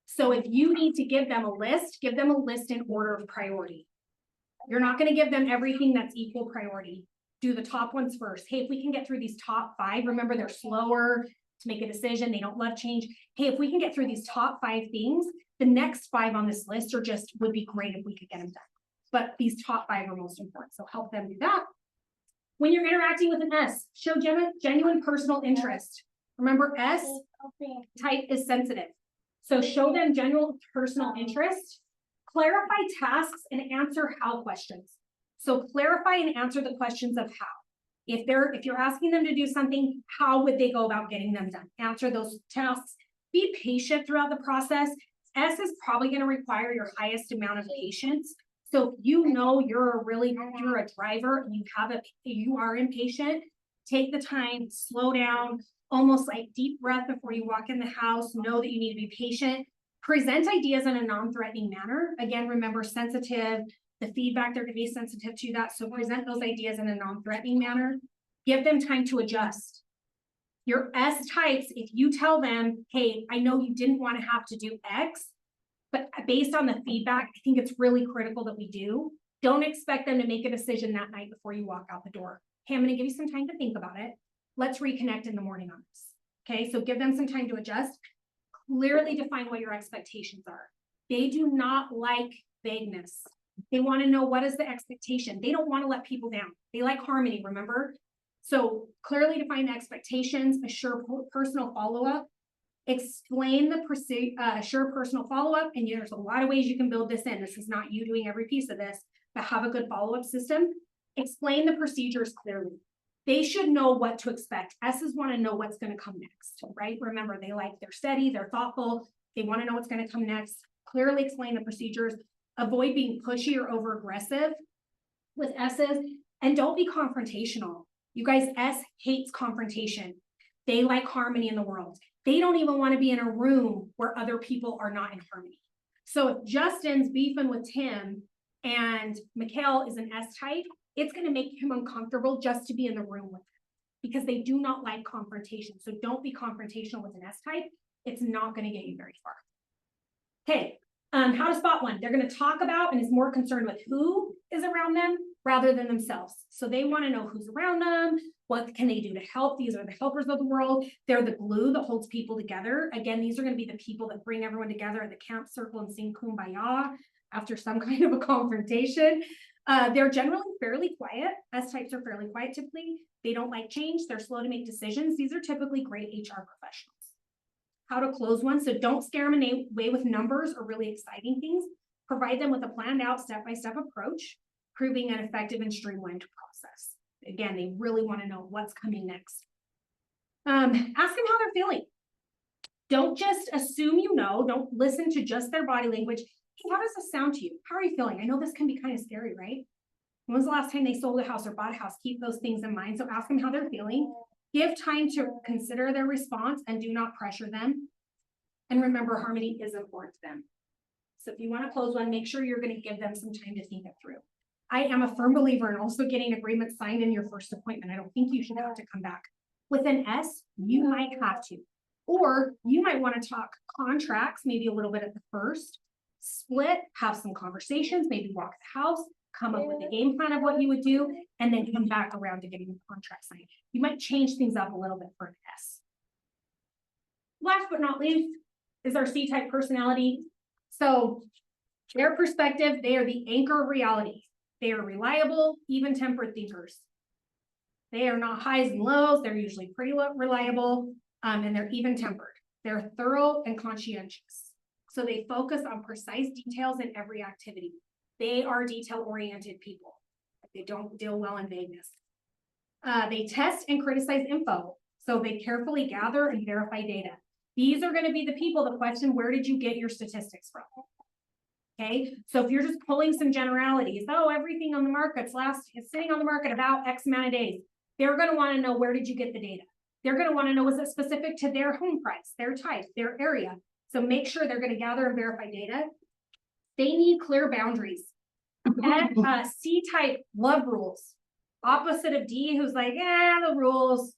So if you need to give them a list in order of priority. You're not going to give them everything that's equal priority. Do the top ones first. Hey, if we can get through these top 5, remember they're slower to make a decision. They don't love change. Hey, if we can get through these top 5 things, the next 5 on this list would be great if we could get them done. But these top 5 are most important. So help them do that. When you're interacting with an S, show genuine personal interest. Remember, S-type is sensitive. So show them genuine personal interest. Clarify tasks and answer how questions. So clarify and answer the questions of how. If you're asking them to do something, how would they go about getting them done? Answer those tasks. Be patient throughout the process. S is probably going to require your highest amount of patience. So if you know you're a driver and you are impatient, take the time, slow down, almost like deep breath before you walk in the house. Know that you need to be patient. Present ideas in a non-threatening manner. Again, remember sensitive, the feedback, they're going to be sensitive to that. So present those ideas in a non-threatening manner. Give them time to adjust. Your S types, if you tell them, hey, I know you didn't want to have to do X, but based on the feedback, I think it's really critical that we do. Don't expect them to make a decision that night before you walk out the door. Hey, I'm going to give you some time to think about it. Let's reconnect in the morning on this. Okay, so give them some time to adjust. Clearly define what your expectations are. They do not like vagueness. They want to know what is the expectation. They don't want to let people down. They like harmony, remember? So clearly define the expectations, assure personal follow-up, explain the assure personal follow-up, and there's a lot of ways you can build this in. This is not you doing every piece of this, but have a good follow-up system. Explain the procedures clearly. They should know what to expect. S's want to know what's going to come next, right? Remember, they're steady, they're thoughtful, they want to know what's going to come next, clearly explain the procedures, avoid being pushy or over aggressive with S's, and don't be confrontational. You guys, S hates confrontation. They like harmony in the world. They don't even want to be in a room where other people are not in harmony. So if Justin's beefing with Tim and Mikhail is an S type, it's going to make him uncomfortable just to be in the room with him because they do not like confrontation. So don't be confrontational with an S type. It's not going to get you very far. Okay, how to spot one. They're going to talk about and is more concerned with who is around them rather than themselves. So they want to know who's around them. What can they do to help? These are the helpers of the world. They're the glue that holds people together. Again, these are going to be the people that bring everyone together at the camp circle and sing Kumbaya after some kind of a confrontation. They're generally fairly quiet. S types are fairly quiet typically. They don't like change. They're slow to make decisions. These are typically great HR professionals. How to close one. So don't scare them away with numbers or really exciting things. Provide them with a planned out step-by-step approach, proving an effective and streamlined process. Again, they really want to know what's coming next. Ask them how they're feeling. Don't just assume you know. Don't listen to just their body language. Hey, how does this sound to you? How are you feeling? I know this can be kind of scary, right? When was the last time they sold a house or bought a house? Keep those things in mind. So ask them how they're feeling. Give time to consider their response and do not pressure them. And remember, harmony is important to them. So if you want to close one, make sure you're going to give them some time to think it through. I am a firm believer in also getting agreements signed in your first appointment. I don't think you should have to come back. With an S, you might have to. Or you might want to talk contracts, maybe a little bit at the first, split, have some conversations, maybe walk the house, come up with a game plan of what you would do, and then come back around to getting the contract signed. You might change things up a little bit for an S. Last but not least is our C-type personality. So their perspective, they are the anchor of reality. They are reliable, even-tempered thinkers. They are not highs and lows. They're usually pretty reliable, and they're even-tempered. They're thorough and conscientious. So they focus on precise details in every activity. They are detail-oriented people. They don't deal well in vagueness. They test and criticize info. So they carefully gather and verify data. These are going to be the people that question, where did you get your statistics from? Okay, so if you're just pulling some generalities, oh, everything on the market's sitting on the market about X amount of days. They're going to want to know, where did you get the data? They're going to want to know, is it specific to their home price, their type, their area? So make sure they're going to gather and verify data. They need clear boundaries. And C-type love rules. Opposite of D, who's like, the rules.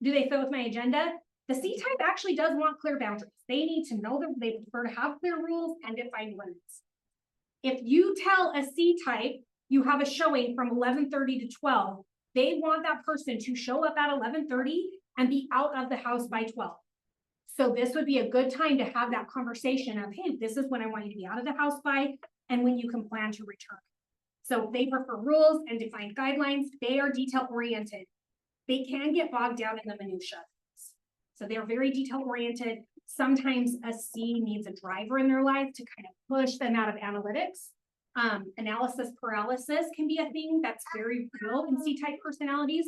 Do they fit with my agenda? The C-type actually does want clear boundaries. They need to know that they prefer to have clear rules and define limits. If you tell a C-type you have a showing from 11:30 to 12, they want that person to show up at 11:30 and be out of the house by 12. So this would be a good time to have that conversation of, hey, this is when I want you to be out of the house by, and when you can plan to return. So they prefer rules and defined guidelines. They are detail oriented. They can get bogged down in the minutia. So they're very detail oriented. Sometimes a C needs a driver in their life to kind of push them out of analytics. Analysis paralysis can be a thing that's very real in C-type personalities.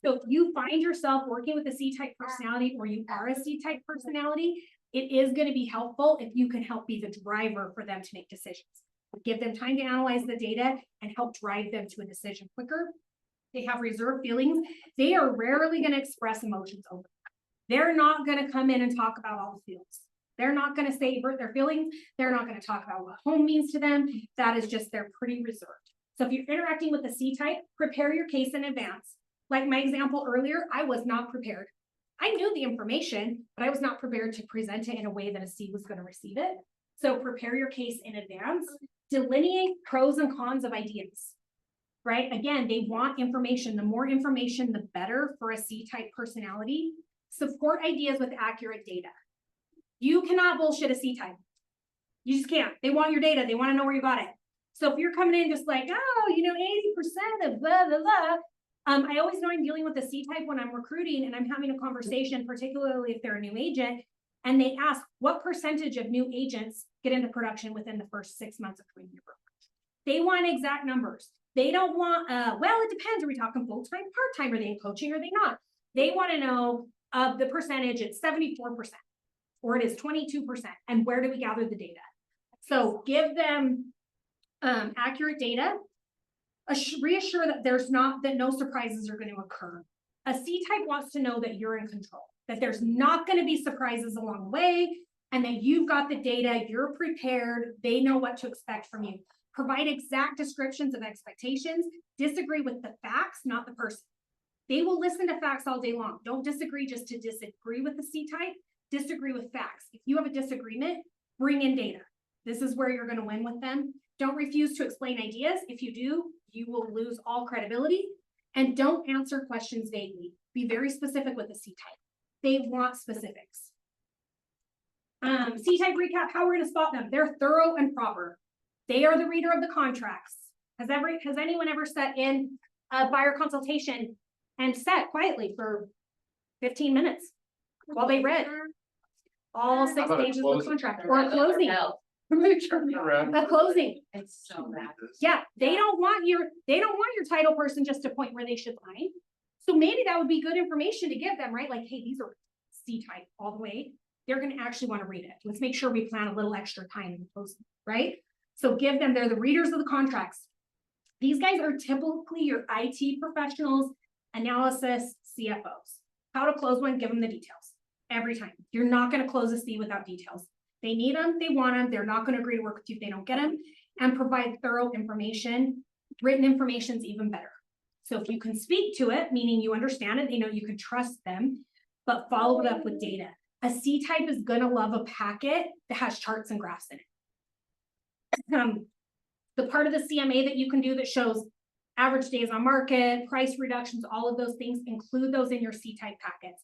So if you find yourself working with a C-type personality, or you are a C-type personality, it is going to be helpful if you can help be the driver for them to make decisions. Give them time to analyze the data and help drive them to a decision quicker. They have reserved feelings. They are rarely going to express emotions openly. They're not going to come in and talk about all the feelings. They're not going to say their feelings. They're not going to talk about what home means to them. That is just, they're pretty reserved. So if you're interacting with a C-type, prepare your case in advance. Like my example earlier, I was not prepared. I knew the information, but I was not prepared to present it in a way that a C was going to receive it. So prepare your case in advance. Delineate pros and cons of ideas, right? Again, they want information. The more information, the better for a C-type personality. Support ideas with accurate data. You cannot bullshit a C-type. You just can't. They want your data. They want to know where you got it. So if you're coming in just like, 80% of blah, blah, blah. I always know I'm dealing with a C-type when I'm recruiting and I'm having a conversation, particularly if they're a new agent, and they ask, what percentage of new agents get into production within the first 6 months of doing your brokerage? They want exact numbers. They don't want, well, it depends. Are we talking full-time, part-time? Are they in coaching? Are they not? They want to know of the percentage, it's 74%. Or it is 22%. And where do we gather the data? So give them accurate data. Reassure that that no surprises are going to occur. A C-type wants to know that you're in control, that there's not going to be surprises along the way, and that you've got the data, you're prepared, they know what to expect from you. Provide exact descriptions of expectations, disagree with the facts, not the person. They will listen to facts all day long. Don't disagree just to disagree with the C-type, disagree with facts. If you have a disagreement, bring in data. This is where you're going to win with them. Don't refuse to explain ideas. If you do, you will lose all credibility. And don't answer questions vaguely. Be very specific with the C-type. They want specifics. C-type recap, how we're going to spot them. They're thorough and proper. They are the reader of the contracts. Has anyone ever sat in a buyer consultation and sat quietly for 15 minutes while they read all 6 about a pages of the closing? contract or a closing? A closing. It's so bad. Yeah, they don't want your title person just to point where they should sign. So maybe that would be good information to give them, right? Like, hey, these are C-type all the way. They're going to actually want to read it. Let's make sure we plan a little extra time in the closing, right? So give them, they're the readers of the contracts. These guys are typically your IT professionals, analysis, CFOs. How to close one, give them the details every time. You're not going to close a C without details. They need them, they want them, they're not going to agree to work with you if they don't get them, and provide thorough information. Written information is even better. So if you can speak to it, meaning you understand it, they know you can trust them, but follow it up with data. A C-type is going to love a packet that has charts and graphs in it. The part of the CMA that you can do that shows average days on market, price reductions, all of those things, include those in your C-type packets.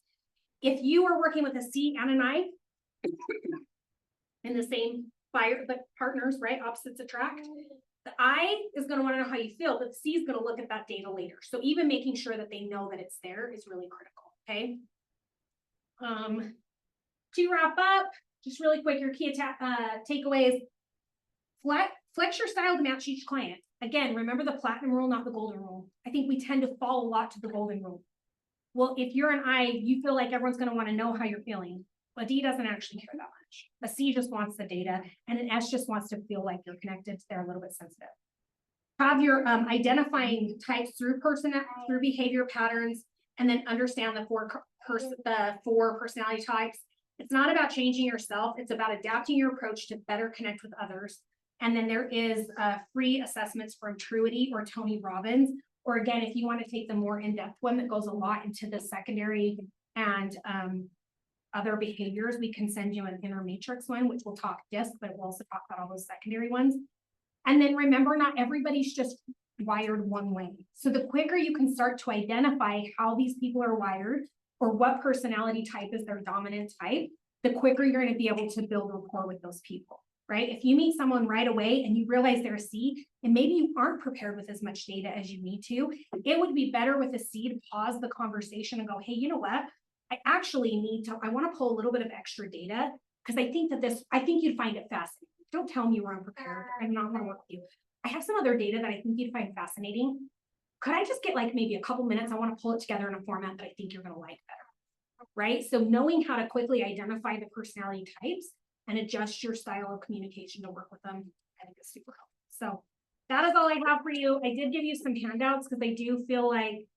If you are working with a C and an I in the same buyer, but partners, right? Opposites attract. The I is going to want to know how you feel, but the C is going to look at that data later. So even making sure that they know that it's there is really critical. Okay. To wrap up, just really quick, your key takeaways. Flex your style to match each client. Again, remember the platinum rule, not the golden rule. I think we tend to fall a lot to the golden rule. Well, if you're an I, you feel like everyone's going to want to know how you're feeling. A D doesn't actually care that much. A C just wants the data, and an S just wants to feel like you're connected. They're a little bit sensitive. Have your identifying types through behavior patterns, and then understand the four personality types. It's not about changing yourself. It's about adapting your approach to better connect with others. And then there is free assessments from Truity or Tony Robbins. Or again, if you want to take the more in-depth one that goes a lot into the secondary and other behaviors, we can send you an inner matrix one, which will talk DISC, but we'll also talk about all those secondary ones. And then remember, not everybody's just wired one way. So the quicker you can start to identify how these people are wired or what personality type is their dominant type, the quicker you're going to be able to build rapport with those people, right? If you meet someone right away and you realize they're a C, and maybe you aren't prepared with as much data as you need to, it would be better with a C to pause the conversation and go, hey, you know what? I want to pull a little bit of extra data because I think you'd find it fascinating. Don't tell me you're unprepared. I'm not going to work with you. I have some other data that I think you'd find fascinating. Could I just get like maybe a couple minutes? I want to pull it together in a format that I think you're going to like better, right? So knowing how to quickly identify the personality types and adjust your style of communication to work with them, I think is super helpful. So that is all I have for you. I did give you some handouts because I do feel like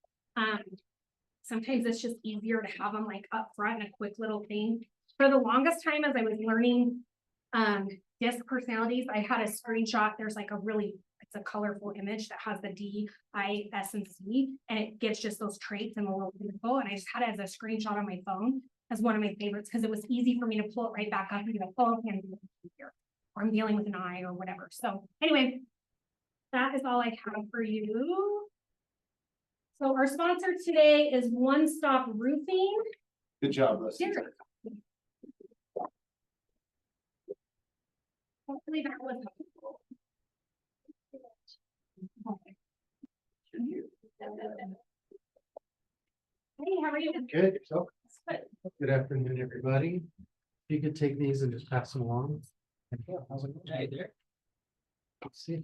sometimes it's just easier to have them like up front in a quick little thing. For the longest time as I was learning DISC personalities, I had a screenshot. There's like it's a colorful image that has the D, I, S, and C, and it gives just those traits and a little info. And I just had it as a screenshot on my phone as one of my favorites because it was easy for me to pull it right back up and go, oh, or I'm dealing with an I or whatever. So anyway, that is all I have for you. So our sponsor today is One Stop Roofing. Good job, Rusty. Derek. Hopefully that was helpful. Hey, how are you? Good, yourself? Good afternoon, everybody. If you could take these and just pass them along. Yeah, how's it going? Hey there. Let's see.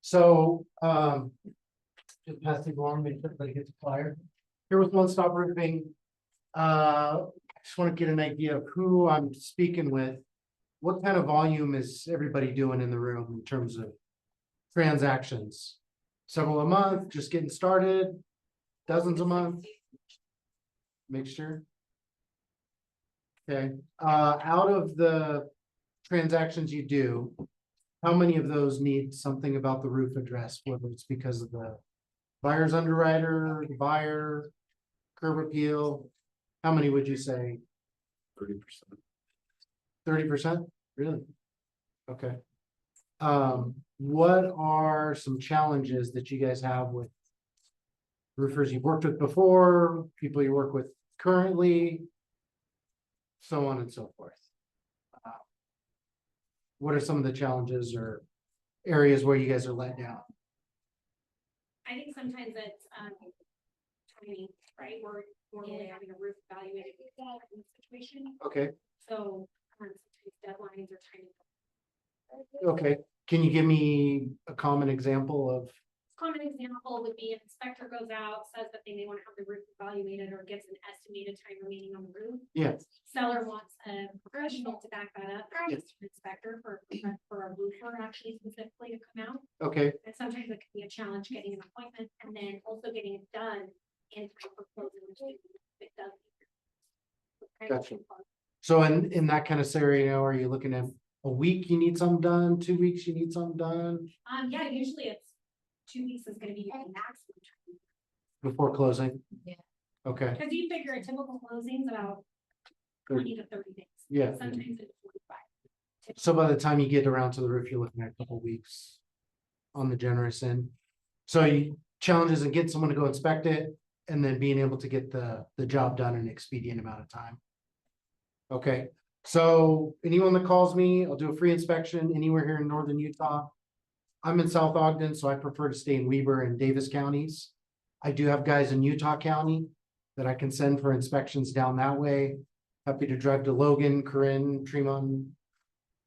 So, just pass it along, make sure everybody gets a flyer. Here with One Stop Roofing. I just want to get an idea of who I'm speaking with. What kind of volume is everybody doing in the room in terms of transactions? Several a month, just getting started, dozens a month? Make sure. Okay, out of the transactions you do, how many of those need something about the roof addressed, whether it's because of the buyer's underwriter, the buyer, curb appeal? How many would you say? 30%. 30%? Really? Okay. What are some challenges that you guys have with roofers you've worked with before, people you work with currently, so on and so forth? What are some of the challenges or areas where you guys are let down? I think sometimes it's, timing, right? We're normally having a roof evaluated in the situation, Okay, so, sometimes deadlines are timing. okay. Can you give me a common example of, Common example would be an inspector goes out, says that they may want to have the roof evaluated or gives an estimated time remaining on the roof. yes, Seller wants a professional to back that up, Yes. just an inspector for a roofer actually specifically to come out. okay, And sometimes it can be a challenge getting an appointment and then also getting it done in time for closing. which it does. Gotcha. So in that kind of scenario, are you looking at a week you need something done, 2 weeks you need something done Yeah, usually it's 2 weeks is gonna be your maximum time. before closing? Yeah. Okay, Cause you figure a typical closing's about 20 to 30 days. yeah. Sometimes it's 45. So by the time you get around to the roof, you're looking at a couple weeks on the generous end. So you challenges in getting someone to go inspect it and then being able to get the job done in an expedient amount of time. Okay, so anyone that calls me, I'll do a free inspection anywhere here in northern Utah. I'm in South Ogden, so I prefer to stay in Weber and Davis counties. I do have guys in Utah County that I can send for inspections down that way. Happy to drive to Logan, Corinne, Tremont,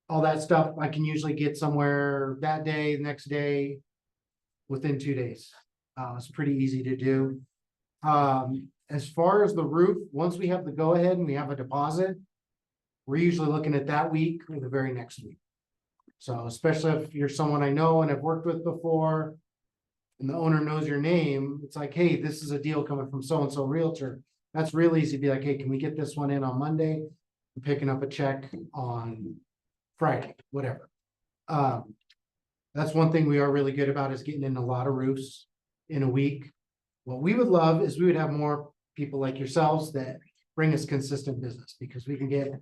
all that stuff. I can usually get somewhere that day, the next day, within 2 days. It's pretty easy to do. As far as the roof, once we have the go ahead and we have a deposit, we're usually looking at that week or the very next week. So especially if you're someone I know and have worked with before, and the owner knows your name, it's like, hey, this is a deal coming from so-and-so Realtor. That's real easy to be like, hey, can we get this one in on Monday? I'm picking up a check on Friday, whatever. That's one thing we are really good about is getting in a lot of roofs in a week. What we would love is we would have more people like yourselves that bring us consistent business, because we can get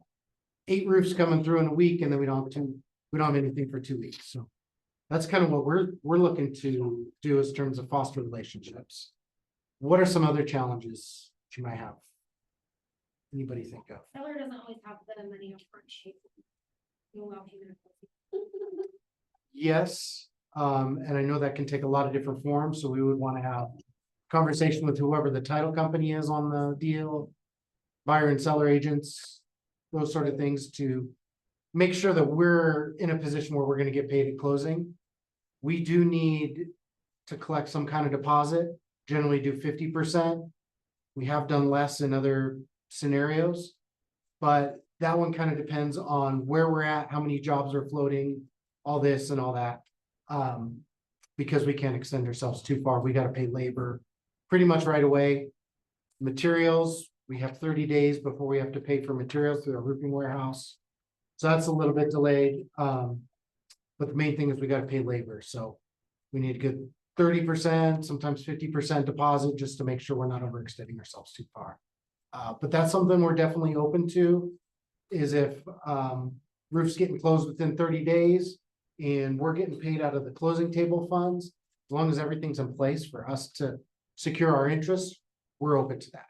8 roofs coming through in a week and then we don't have anything for 2 weeks. So that's kind of what we're looking to do in terms of foster relationships. What are some other challenges that you might have? Anybody think of? Seller doesn't always have the money up front sheet. You'll allow payment. Yes, and I know that can take a lot of different forms, so we would want to have conversation with whoever the title company is on the deal, buyer and seller agents, those sort of things to make sure that we're in a position where we're going to get paid at closing. We do need to collect some kind of deposit, generally do 50%. We have done less in other scenarios, but that one kind of depends on where we're at, how many jobs are floating, all this and all that. Because we can't extend ourselves too far, we got to pay labor pretty much right away. Materials, we have 30 days before we have to pay for materials through a roofing warehouse. So that's a little bit delayed. But the main thing is we got to pay labor. So we need a good 30%, sometimes 50% deposit just to make sure we're not overextending ourselves too far. But that's something we're definitely open to, is if roof's getting closed within 30 days and we're getting paid out of the closing table funds, as long as everything's in place for us to secure our interests, we're open to that.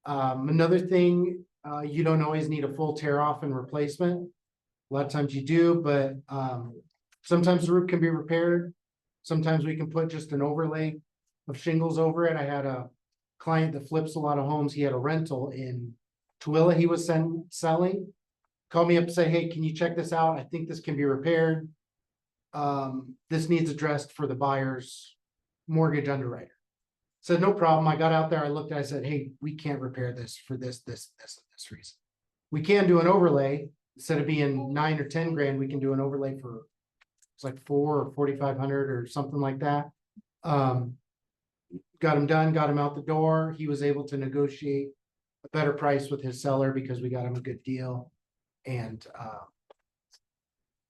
Another thing, you don't always need a full tear off and replacement. A lot of times you do, but sometimes the roof can be repaired. Sometimes we can put just an overlay of shingles over it. I had a client that flips a lot of homes. He had a rental in Tooele he was selling. Called me up and say, hey, can you check this out? I think this can be repaired. this needs addressed for the buyer's mortgage underwriter. Said, no problem. I got out there, I looked, I said, hey, we can't repair this for this, and this reason. We can do an overlay, instead of being 9 or 10 grand, we can do an overlay for, it's like 4 or 4,500 or something like that. Got him done, got him out the door. He was able to negotiate a better price with his seller because we got him a good deal. And,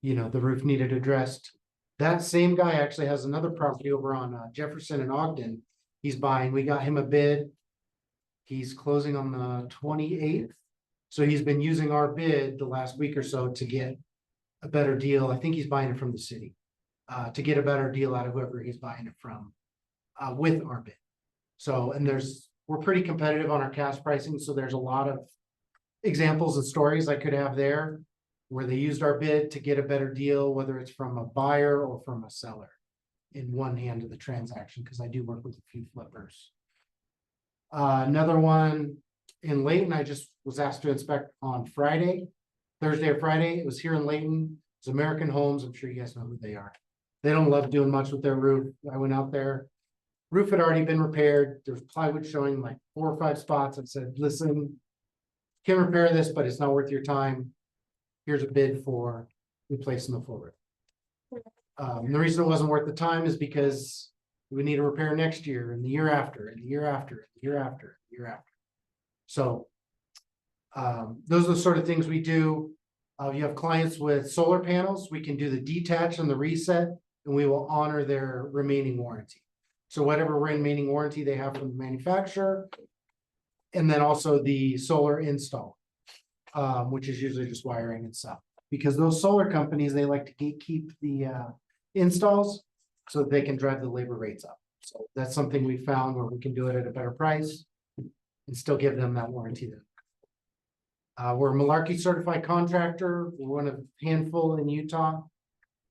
the roof needed addressed. That same guy actually has another property over on Jefferson and Ogden. He's buying, we got him a bid. He's closing on the 28th. So he's been using our bid the last week or so to get a better deal. I think he's buying it from the city. To get a better deal out of whoever he's buying it from, with our bid. So, and we're pretty competitive on our cash pricing, so there's a lot of examples and stories I could have there where they used our bid to get a better deal, whether it's from a buyer or from a seller in one hand of the transaction, because I do work with a few flippers. Another one in Layton, I just was asked to inspect on Thursday or Friday. It was here in Layton. It's American Homes. I'm sure you guys know who they are. They don't love doing much with their roof. I went out there. Roof had already been repaired. There's plywood showing like 4 or 5 spots. I said, listen, can repair this, but it's not worth your time. Here's a bid for replacing the full roof. The reason it wasn't worth the time is because we need a repair next year and the year after and the year after, and the year after, and the year after. So those are the sort of things we do. You have clients with solar panels, we can do the detach and the reset, and we will honor their remaining warranty. So whatever remaining warranty they have from the manufacturer, and then also the solar install, which is usually just wiring and stuff. Because those solar companies, they like to gatekeep the installs so that they can drive the labor rates up. So that's something we found where we can do it at a better price and still give them that warranty. We're a Malarkey certified contractor. We're one of a handful in Utah.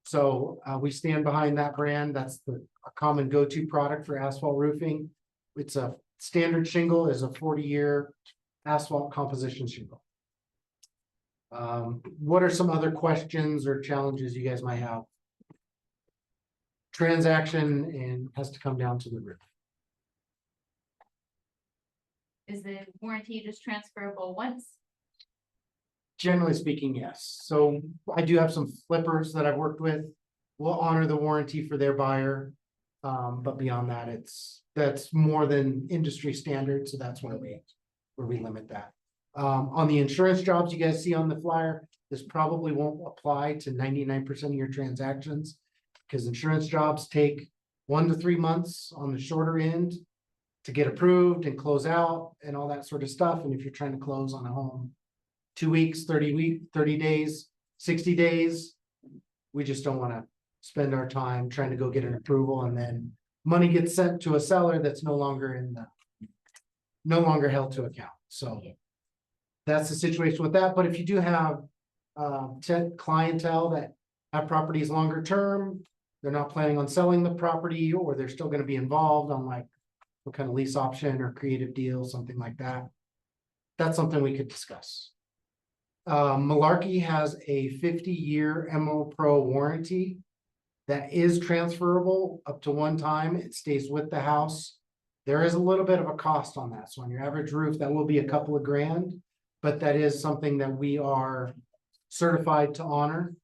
So we stand behind that brand. That's a common go-to product for asphalt roofing. It's a standard shingle is a 40-year asphalt composition shingle. What are some other questions or challenges you guys might have? Transaction and has to come down to the roof. Is the warranty just transferable once? Generally speaking, yes. So I do have some flippers that I've worked with. We'll honor the warranty for their buyer. But beyond that, that's more than industry standard. So that's where we limit that. On the insurance jobs you guys see on the flyer, this probably won't apply to 99% of your transactions because insurance jobs take 1 to 3 months on the shorter end to get approved and close out and all that sort of stuff. And if you're trying to close on a home, 2 weeks, 30 days, 60 days, we just don't want to spend our time trying to go get an approval and then money gets sent to a seller that's no longer held to account. So that's the situation with that. But if you do have clientele that have properties longer term, they're not planning on selling the property, or they're still going to be involved on like what kind of lease option or creative deal, something like that. That's something we could discuss. Malarkey has a 50-year MO Pro warranty that is transferable up to one time. It stays with the house. There is a little bit of a cost on that. So on your average roof, that will be a couple of grand, but that is something that we are certified to honor.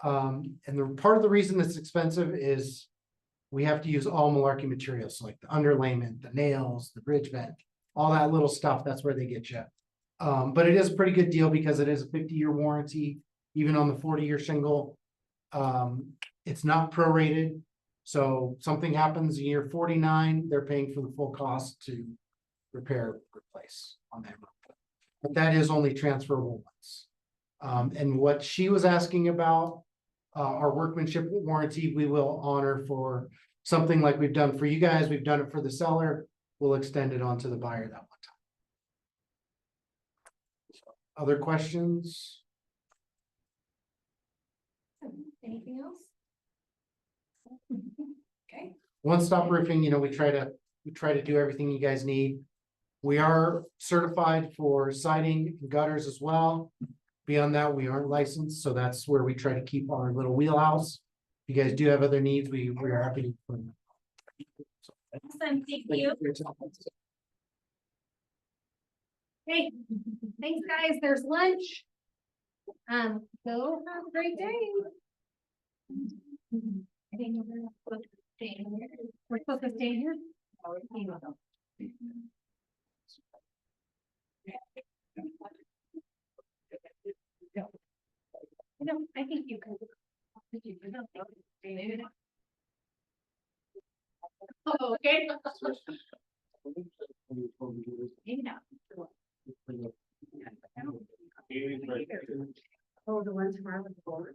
And part of the reason it's expensive is we have to use all Malarkey materials, so like the underlayment, the nails, the bridge vent, all that little stuff. That's where they get you. But it is a pretty good deal because it is a 50-year warranty, even on the 40-year shingle. It's not prorated. So something happens in year 49, they're paying for the full cost to repair, replace on that roof. But that is only transferable once. And what she was asking about, our workmanship warranty, we will honor for something like we've done for you guys. We've done it for the seller. We'll extend it on to the buyer that one time. Other questions? Anything else? Okay. One-stop roofing, we try to do everything you guys need. We are certified for siding and gutters as well. Beyond that, we aren't licensed, so that's where we try to keep our little wheelhouse. you guys do have other needs, we're happy to. Awesome, thank you. Hey, thanks, guys. There's lunch. Go have a great day. I think we're supposed to stay in here. We're supposed to stay here. No, I think you can. Oh, okay. Maybe not. Oh, the ones tomorrow with the board.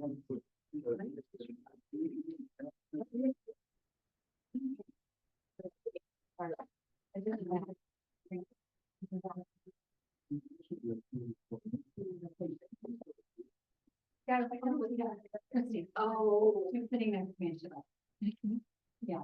Guys, I know what you got. Oh, you're sitting next to me. Yeah.